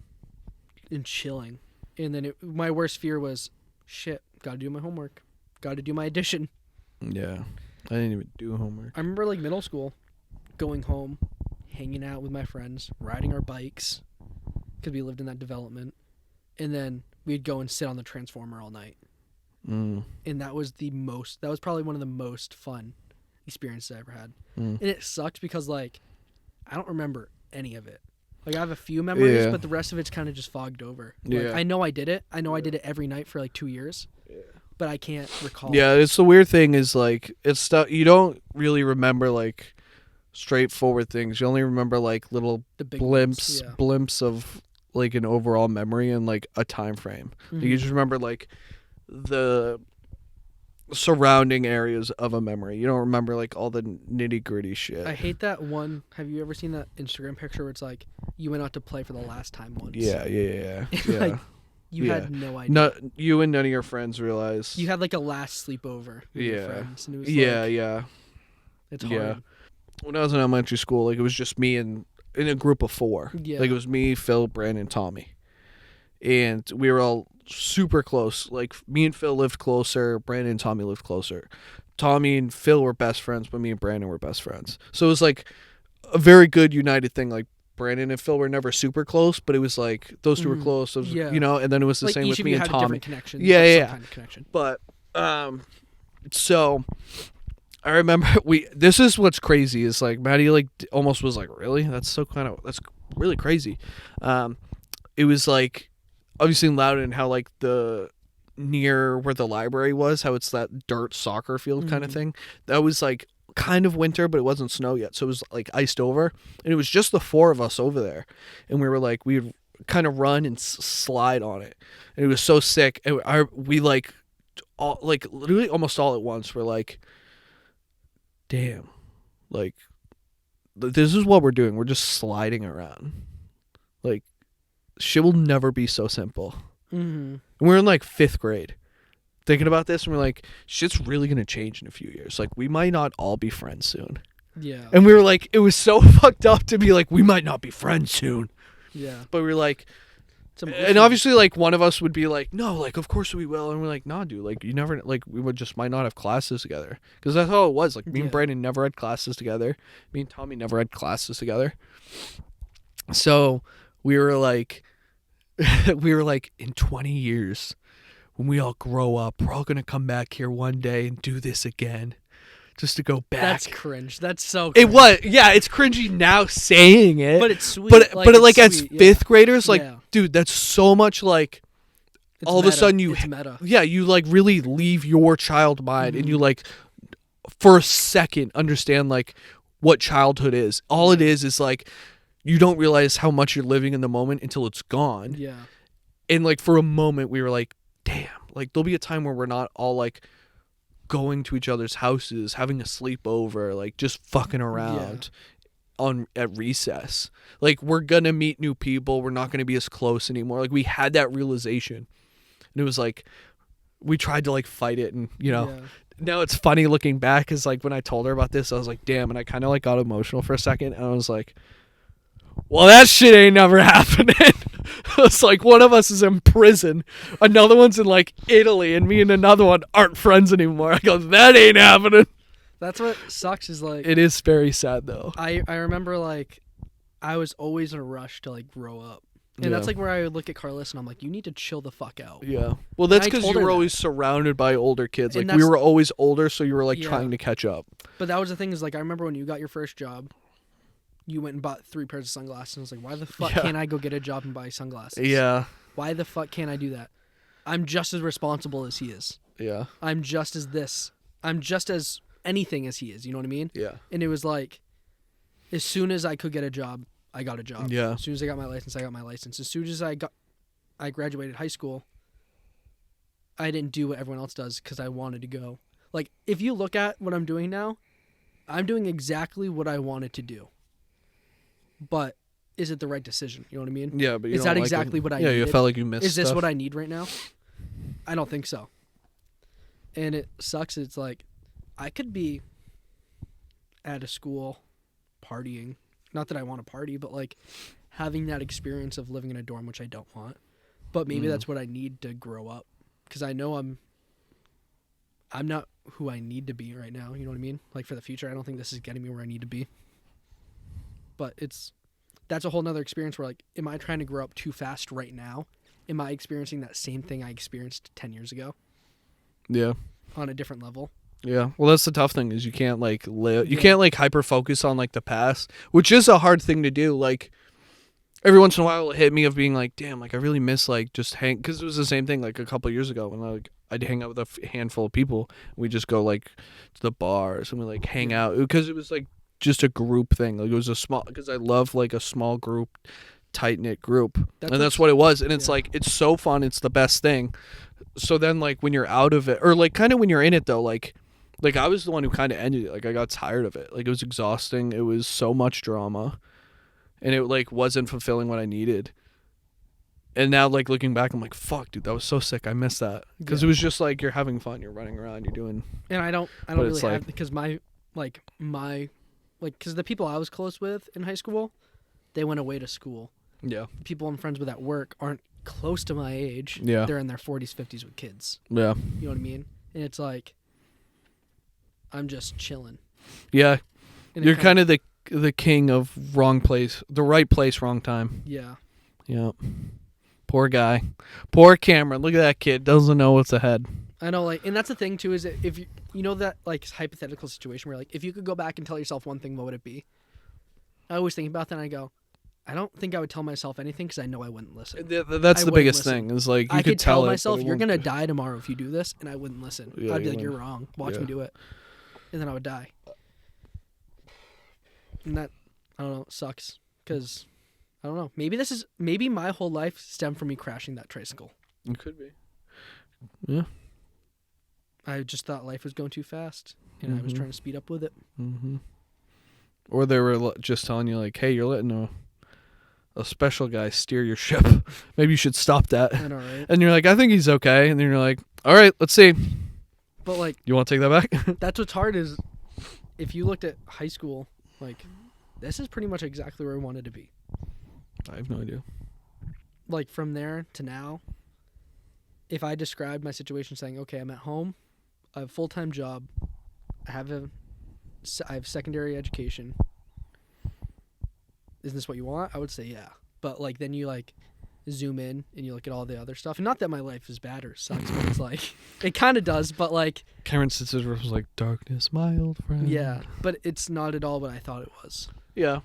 and chilling, and then my worst fear was, shit, gotta do my homework, gotta do my addition. Yeah, I didn't even do homework. I remember like middle school, going home, hanging out with my friends, riding our bikes, because we lived in that development, and then we'd go and sit on the Transformer all night. And that was probably one of the most fun experiences I ever had. And it sucked because like I don't remember any of it. Like I have a few memories, but the rest of it's kind of just fogged over. Like, I know I did it. I know I did it every night for like 2 years. But I can't recall. Yeah, it's the weird thing is like it's stuff you don't really remember like straightforward things. You only remember like little blimps of like an overall memory and like a time frame. Like, you just remember like the surrounding areas of a memory. You don't remember like all the nitty gritty shit. I hate that one. Have you ever seen that Instagram picture where it's like you went out to play for the last time once? Yeah. Like you Yeah. had no idea. No, you and none of your friends realized. You had like a last sleepover with your Yeah. friends, and it was Yeah. it's Yeah. hard. When I was in elementary school, like it was just me and in a group of 4. Yeah. Like it was me, Phil, Brandon, Tommy, and we were all super close. Like me and Phil lived closer. Brandon and Tommy lived closer. Tommy and Phil were best friends, but me and Brandon were best friends. So it was like a very good united thing. Like Brandon and Phil were never super close, but it was like those two were close. Those, Yeah. You know, and then it was the Like same each with of me you and had a Tommy. different connection. Yeah, like, yeah, some yeah. kind of connection. But so I remember this is what's crazy is like Maddie like almost was like, really? That's really crazy. It was like obviously in Loudon how like the near where the library was, how it's that dirt soccer field kind of thing. That was like kind of winter, but it wasn't snow yet, so it was like iced over, and it was just the 4 of us over there, and we were like we'd kind of run and slide on it, and it was so sick. And we like all like literally almost all at once were like, damn, like this is what we're doing. We're just sliding around. Like shit will never be so simple. Mm-hmm. And we're in like 5th grade thinking about this, and we're like, shit's really gonna change in a few years. Like we might not all be friends soon. Yeah. And we were like, it was so fucked up to be like, we might not be friends soon. Yeah. But we were like, It's and emotional. obviously like one of us would be like, no, like of course we will, and we're like, nah, dude, like you never, like we would just might not have classes together, because that's how it was. Like me and Yeah. Brandon never had classes together. Me and Tommy never had classes together. So we were like, in 20 years, when we all grow up, we're all gonna come back here one day and do this again, just to go back. That's cringe. That's so It cringe. was, yeah, it's cringy now saying it, But it's sweet. but like, like it's as sweet, 5th graders, like, Yeah. dude, that's so much like. It's all of a meta. sudden you It's meta. Yeah, you like really leave your child mind and you like for a second understand like what childhood is. All it is like you don't realize how much you're living in the moment until it's gone. Yeah. And like for a moment we were like, damn, like there'll be a time where we're not all like going to each other's houses, having a sleepover, like just fucking around at recess. Like we're gonna meet new people, we're not gonna be as close anymore. Like we had that realization. And it was like, we tried to like fight it, and you know, now it's funny looking back, because like when I told her about this, I was like, damn, and I kind of like got emotional for a second, and I was like, well, that shit ain't never happening. It's like one of us is in prison, another one's in like Italy, and me and another one aren't friends anymore. I go, that ain't happening. That's what sucks is like. It is very sad though. I remember like, I was always in a rush to like grow up. And that's like where I would look at Carlos and I'm like, you need to chill the fuck out. Yeah. Well, that's I because told you her were that. always surrounded by older kids. And Like we that's- were always older, so you were like Yeah. trying to catch up. But that was the thing is like, I remember when you got your first job, you went and bought 3 pairs of sunglasses. And I was like, why the fuck Yeah. can't I go get a job and buy sunglasses? Yeah. Why the fuck can't I do that? I'm just as responsible as he is. Yeah. I'm just as this. I'm just as anything as he is. You know what I mean? Yeah. And it was like, as soon as I could get a job, I got a job. Yeah. As soon as I got my license, I got my license. As soon as I graduated high school, I didn't do what everyone else does because I wanted to go. Like, if you look at what I'm doing now, I'm doing exactly what I wanted to do. But is it the right decision? You know what I mean? Yeah, but you Is don't that like exactly it. what I Yeah, you needed? felt like you missed Is this stuff. what I need right now? I don't think so. And it sucks. It's like, I could be at a school partying. Not that I want to party, but like having that experience of living in a dorm, which I don't want. But maybe that's what I need to grow up. Because I know I'm not who I need to be right now. You know what I mean? Like for the future, I don't think this is getting me where I need to be. But that's a whole nother experience where like, am I trying to grow up too fast right now? Am I experiencing that same thing I experienced 10 years ago Yeah. on a different level? Yeah. Well, that's the tough thing is you can't like live. You can't like hyper focus on like the past, which is a hard thing to do. Like every once in a while, it hit me of being like, damn, like I really miss like just hang, because it was the same thing like a couple of years ago when I'd hang out with a handful of people. We just go like to the bars and we like hang out because it was like just a group thing. Like it was a small, because I love like a small group tight-knit group. That's And that's what's- what it was. And it's yeah. like, it's so fun. It's the best thing. So then, like, when you're out of it, or like kind of when you're in it though, like I was the one who kind of ended it. Like, I got tired of it. Like, it was exhausting. It was so much drama, and it like wasn't fulfilling what I needed. And now, like, looking back, I'm like, fuck, dude, that was so sick. I miss that, because Yeah. it was just like, you're having fun, you're running around, you're doing. And I don't But really it's have, like- because my because the people I was close with in high school, they went away to school. Yeah. People I'm friends with at work aren't close to my age. Yeah. They're in their 40s, 50s with kids. Yeah. You know what I mean? And it's like, I'm just chilling. Yeah. And it You're kind of the king of wrong place, the right place, wrong time. Yeah. Yeah. Poor guy. Poor Cameron. Look at that kid. Doesn't know what's ahead. I know, like, and that's the thing too, is that if you know that like hypothetical situation where like if you could go back and tell yourself one thing, what would it be? I always think about that and I go, I don't think I would tell myself anything because I know I wouldn't listen. That's I the wouldn't biggest listen. thing. Is like, you I could tell tell it, myself but it you're won't- gonna die tomorrow if you do this, and I wouldn't listen. Yeah, I'd be you like, you're wouldn't. wrong. Watch Yeah. me do it, and then I would die. And that, I don't know, sucks because I don't know. Maybe my whole life stemmed from me crashing that tricycle. It could be. Yeah. I just thought life was going too fast, and I was Mhm. trying to speed up with it. Mm-hmm. Or they were just telling you like, hey, you're letting a special guy steer your ship. Maybe you should stop that. I know, right? And you're like, I think he's okay. And then you're like, all right, let's see. But like, You want to take that back? that's what's hard is if you looked at high school, like, this is pretty much exactly where I wanted to be. I have no idea. Like from there to now, if I described my situation saying, okay, I'm at home, I have a full-time job, I have secondary education. Is this what you want? I would say yeah. But like then you like zoom in and you look at all the other stuff. And not that my life is bad or sucks, but it's like it kind of does, but like Cameron Sisters was like, darkness, my old friend. yeah, but it's not at all what I thought it was. Yeah.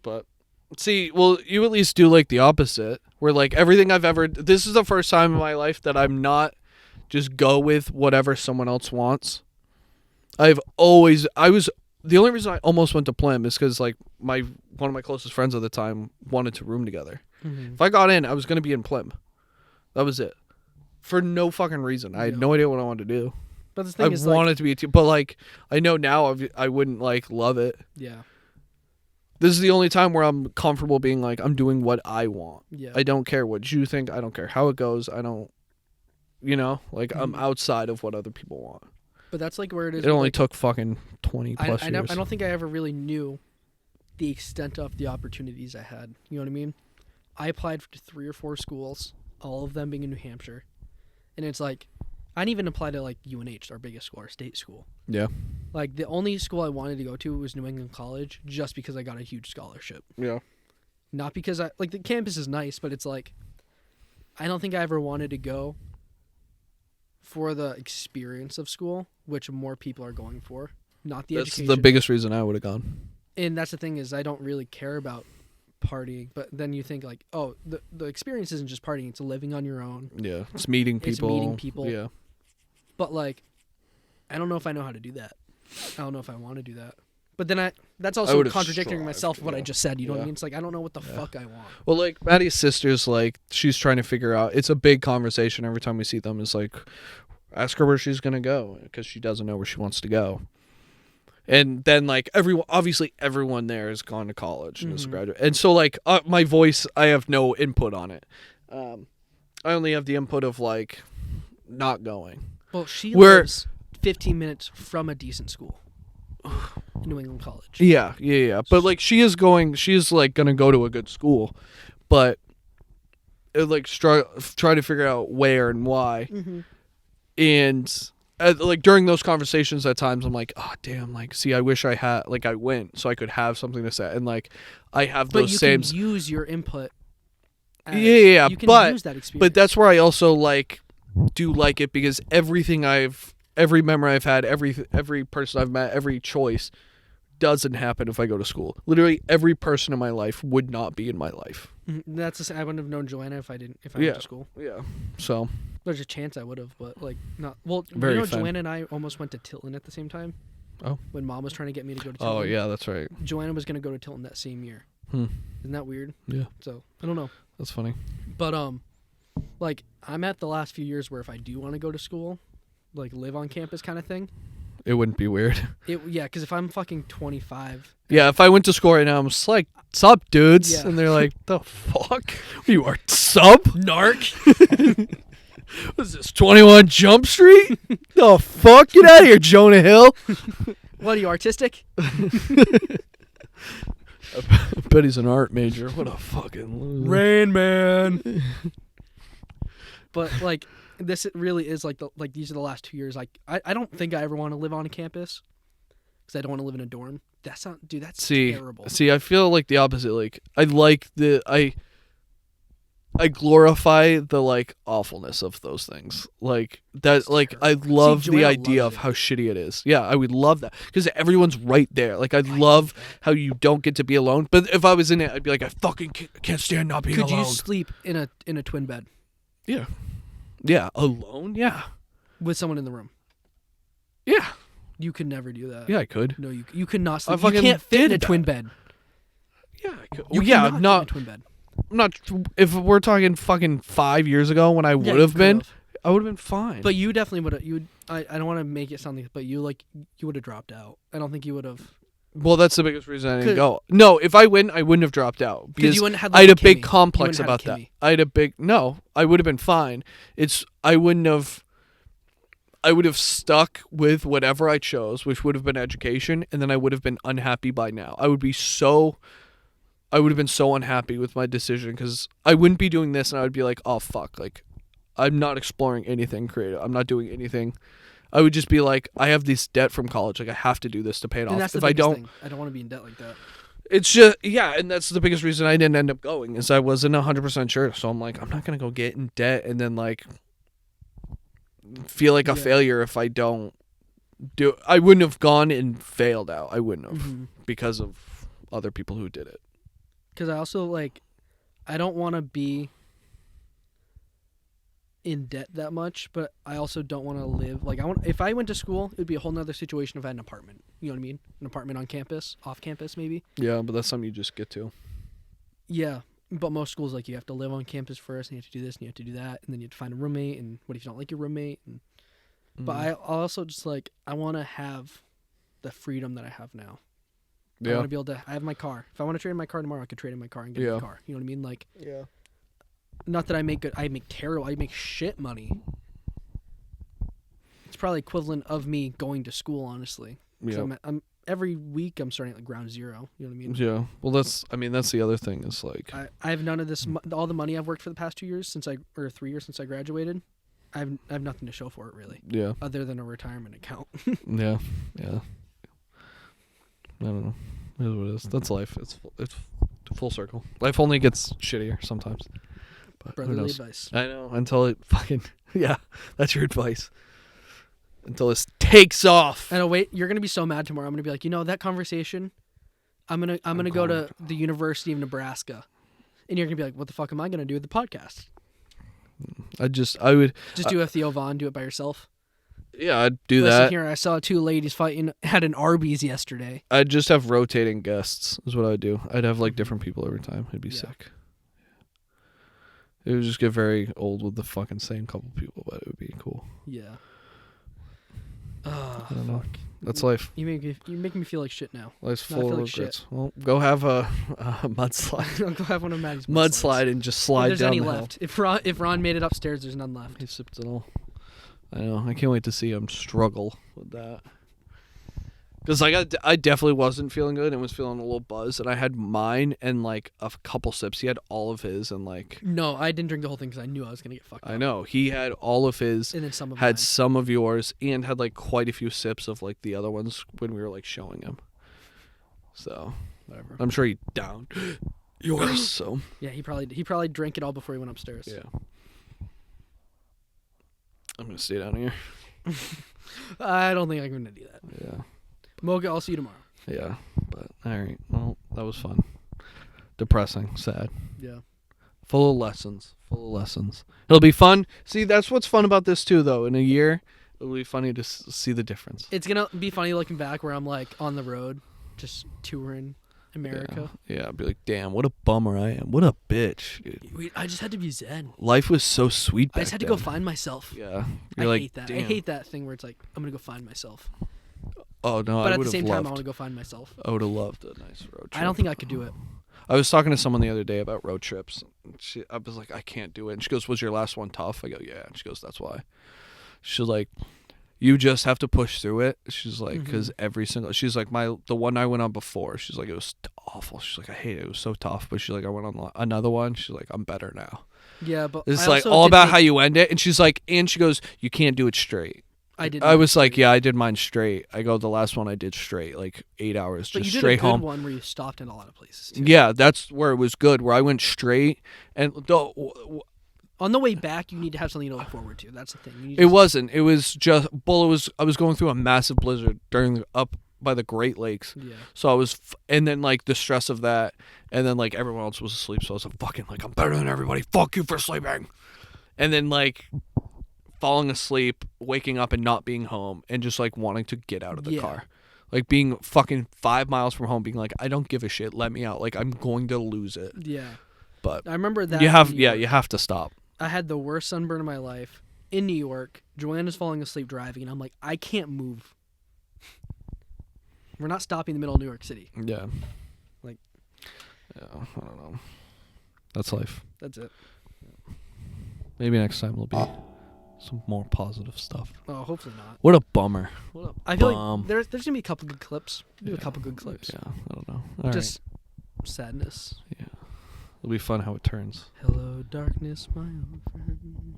But see, well, you at least do like the opposite, where like everything I've ever, this is the first time in my life that I'm not just go with whatever someone else wants. The only reason I almost went to Plim is because like one of my closest friends at the time wanted to room together. Mm-hmm. If I got in, I was going to be in Plim. That was it. For no fucking reason. I had no idea what I wanted to do. But the I thing is, wanted to be a team, but like I know now I wouldn't like love it. yeah, This is the only time where I'm comfortable being like, I'm doing what I want. yeah, I don't care what you think. I don't care how it goes. I don't, I'm outside of what other people want. but that's like where it is. It with, only like, took fucking 20 plus I years. don't think I ever really knew the extent of the opportunities I had. You know what I mean? I applied for 3 or 4 schools, all of them being in New Hampshire, and it's like I didn't even apply to like UNH, our biggest school, our state school. Yeah. Like the only school I wanted to go to was New England College, just because I got a huge scholarship. Yeah. Not because I like the campus is nice, but it's like I don't think I ever wanted to go for the experience of school, which more people are going for, not the That's education. the biggest reason I would have gone. And that's the thing is I don't really care about partying, but then you think like, oh, the experience isn't just partying, it's living on your own. Yeah. It's meeting It's people. meeting people. Yeah. But like I don't know if I know how to do that. I don't know if I want to do that. But then that's also would've contradicting strived, myself of what I yeah. just said, you know what I Yeah. mean? It's like I don't know what the fuck I want. Well, like Maddie's sister's like, she's trying to figure out, it's a big conversation every time we see them. It's like, ask her where she's going to go because she doesn't know where she wants to go. And then like obviously everyone there has gone to college and is Mhm. graduate. And so like my voice, I have no input on it. I only have the input of like not going. Well, she Where- lives 15 minutes from a decent school. New England College. Yeah. But like she is like going to go to a good school, but it, like try to figure out where and why. Mm-hmm. And like during those conversations at times I'm like, oh damn, like see, I wish I had, like I went so I could have something to say, and like I have But those you same can use your input. As, Yeah, you can but- use that experience. but that's where I also like do like it, because every memory I've had, every person I've met, every choice doesn't happen if I go to school. Literally every person in my life would not be in my life. Mhm. That's the same. I wouldn't have known Joanna if I Yeah. went to school. Yeah. So There's a chance I would have, but like not. Well, Very you know, thin. Joanna and I almost went to Tilton at the same time. Oh. When Mom was trying to get me to go to Tilton. yeah, that's right. Joanna was going to go to Tilton that same year. Isn't that weird? Yeah. So I don't know. That's funny. But like I'm at the last few years where if I do want to go to school, like live on campus kind of thing, It wouldn't be weird. yeah, because if I'm fucking 25, Yeah, if I went to school right now, I'm just like, sup, dudes? Yeah. And they're like, the fuck? You are sub? narc. What is this, 21 Jump Street? The fuck? Get out of here, Jonah Hill. What are you, artistic? I bet he's an art major. What a fucking loser. Rain Man. But like this really is like these are the last 2 years. Like I don't think I ever want to live on a campus because I don't want to live in a dorm. That's not, dude. That's terrible. See, I feel like the opposite. Like, I glorify the like awfulness of those things. Like that. Like I love the Joanna idea loves of how shitty it is. Yeah, I would love that because everyone's right there. Like I love how you don't get to be alone. But if I was in it, I'd be like, I fucking can't stand not being Could alone. you sleep in a twin bed Yeah. Yeah, alone. Yeah. with someone in the room? Yeah. You could never do that. Yeah, I could. No, you could not I sleep. You fucking can't fit in did a twin that. bed. Yeah, I could. You Yeah, cannot fit in not a twin bed. not. If we're talking fucking 5 years ago when I would Yeah, have you been, could've. I would have been fine. But you definitely would have. You would. I don't want to make it sound like, but you would have dropped out. I don't think you would have. Well, that's the biggest reason I didn't 'Cause- go. No, if I win, I wouldn't have dropped out Because because you wouldn't have. I had a Kimmy. big You complex wouldn't have about that. Kimmy. I had a big I would have been fine. I wouldn't have. I would have stuck with whatever I chose, which would have been education, and then I would have been unhappy by now. I would have been so unhappy with my decision because I wouldn't be doing this, and I would be like, oh fuck, like I'm not exploring anything creative. I'm not doing anything. I would just be like, I have this debt from college. Like I have to do this to pay it And off. that's the If I biggest don't, thing. I don't want to be in debt like that. it's just and that's the biggest reason I didn't end up going is I wasn't 100% sure. So I'm like, I'm not gonna go get in debt and then like feel like a Yeah. failure if I don't do. I wouldn't have gone and failed out. I wouldn't have because of other people who did it. Because I also I don't want to be in debt that much, but I also don't want to live if I went to school, it'd be a whole nother situation if I had an apartment. You know what I mean? An apartment on campus, off campus maybe. Yeah, but that's something you just get to. Yeah, but most schools you have to live on campus first, and you have to do this, and you have to do that, and then you have to find a roommate. And what if you don't like your roommate? And but I also just I want to have the freedom that I have now. I Yeah. want to be able to. I have my car. If I want to trade in my car tomorrow, I could trade in my car and get a new car. You know what I mean? Yeah. Not that I make good. I make terrible. I make shit money. It's probably equivalent of me going to school, honestly. Yeah. I'm every week I'm starting at ground zero. You know what I mean? Yeah. Well, that's the other thing is like. I have none of this. All the money I've worked for the past 2 years or 3 years since I graduated, I have nothing to show for it really, Yeah. other than a retirement account. Yeah. Yeah. I don't know. It is what it is. That's life. It's full circle. Life only gets shittier sometimes. But who Brotherly knows? advice. I know until it fucking that's your advice. Until this takes off. And wait, you're gonna be so mad tomorrow. I'm gonna be like, that conversation. I'm gonna go to the University of Nebraska, and you're gonna be like, what the fuck am I gonna do with the podcast? I would Just do a Theo Vaughn, do it by yourself. Yeah, I'd do Listen that. here, I saw 2 ladies fighting at an Arby's yesterday. I'd just have rotating guests is what I'd do. I'd have like different people every time. It'd be sick. It would just get very old with the fucking same couple people, but it would be cool. Yeah. I don't know. That's life. You make me feel like shit now. Life's No, I full feel of like regrets. shit. Well, go have a mudslide. I'll go have one of Maddie's Mudslide and just slide If there's down any the left. If Ron made it upstairs, there's none left. hill. He sipped it all. I know. I can't wait to see him struggle with that. Because I definitely wasn't feeling good and was feeling a little buzzed, and I had mine and like a couple sips. He had all of his and like. No, I didn't drink the whole thing because I knew I was gonna get fucked up. I know he had all of his. And then some of had mine. some of yours and had like quite a few sips of like the other ones when we were like showing him. So Whatever. I'm sure he downed yours. So Yeah, he probably drank it all before he went upstairs. yeah, I'm gonna stay down here. I don't think I'm gonna do that. Yeah, Mocha, I'll see you tomorrow. yeah. But all right, well that was fun. Depressing, sad. Yeah. Full of lessons. It'll be fun. See, that's what's fun about this too, though. In a year, it'll be funny to see the difference. It's gonna be funny looking back where I'm like on the road, just touring, America. Yeah, I'd be like, damn, what a bummer I am. What a bitch, dude. I just had to be zen. Life was so sweet back I just had to then. go find myself. Yeah. I You're like, hate that. damn. I hate that thing where it's like, I'm going to go find myself. Oh, no, But I at would the have same time, I loved. want to go find myself. I would have loved a nice road trip. I don't think I could do it. I was talking to someone the other day about road trips. I was like, I can't do it. And she goes, was your last one tough? I go, yeah. And she goes, that's why. She's like, you just have to push through it. She's like, because she's like, the one I went on before, she's like, it was awful. She's like, I hate it. It was so tough. But she's like, I went on another one. She's like, I'm better now. Yeah, but It's I like also all did about make- how you end it. And she's like, and she goes, you can't do it straight. I was like, yeah, I did mine straight. I go, the last one I did straight, like 8 hours, But just you did straight a good home. one where you stopped in a lot of places. Too. Yeah, that's where it was good, where I went straight. And On the way back, you need to have something to look forward to. That's the thing. You need it to- wasn't. It was just, I was going through a massive blizzard up by the Great Lakes. Yeah. So I was, and then like the stress of that, and then like everyone else was asleep. So I was like, fucking like, I'm better than everybody. Fuck you for sleeping. And then like falling asleep, waking up and not being home, and just like wanting to get out of the car. Like being fucking 5 miles from home, being like, I don't give a shit. Let me out. Like I'm going to lose it. Yeah. But I remember that. you have, in New York. you have to stop. I had the worst sunburn of my life in New York. Joanna's falling asleep driving, and I'm like, I can't move. We're not stopping in the middle of New York City. Yeah. Like, yeah, I don't know. That's life. That's it. Maybe next time will be some more positive stuff. Oh, hopefully not. What a bummer. I feel Bum. like there's gonna be a couple good clips. Do a couple good clips. Yeah, I don't know. All Just sadness. right. Yeah. It'll be fun how it turns. Hello, darkness, my old friend.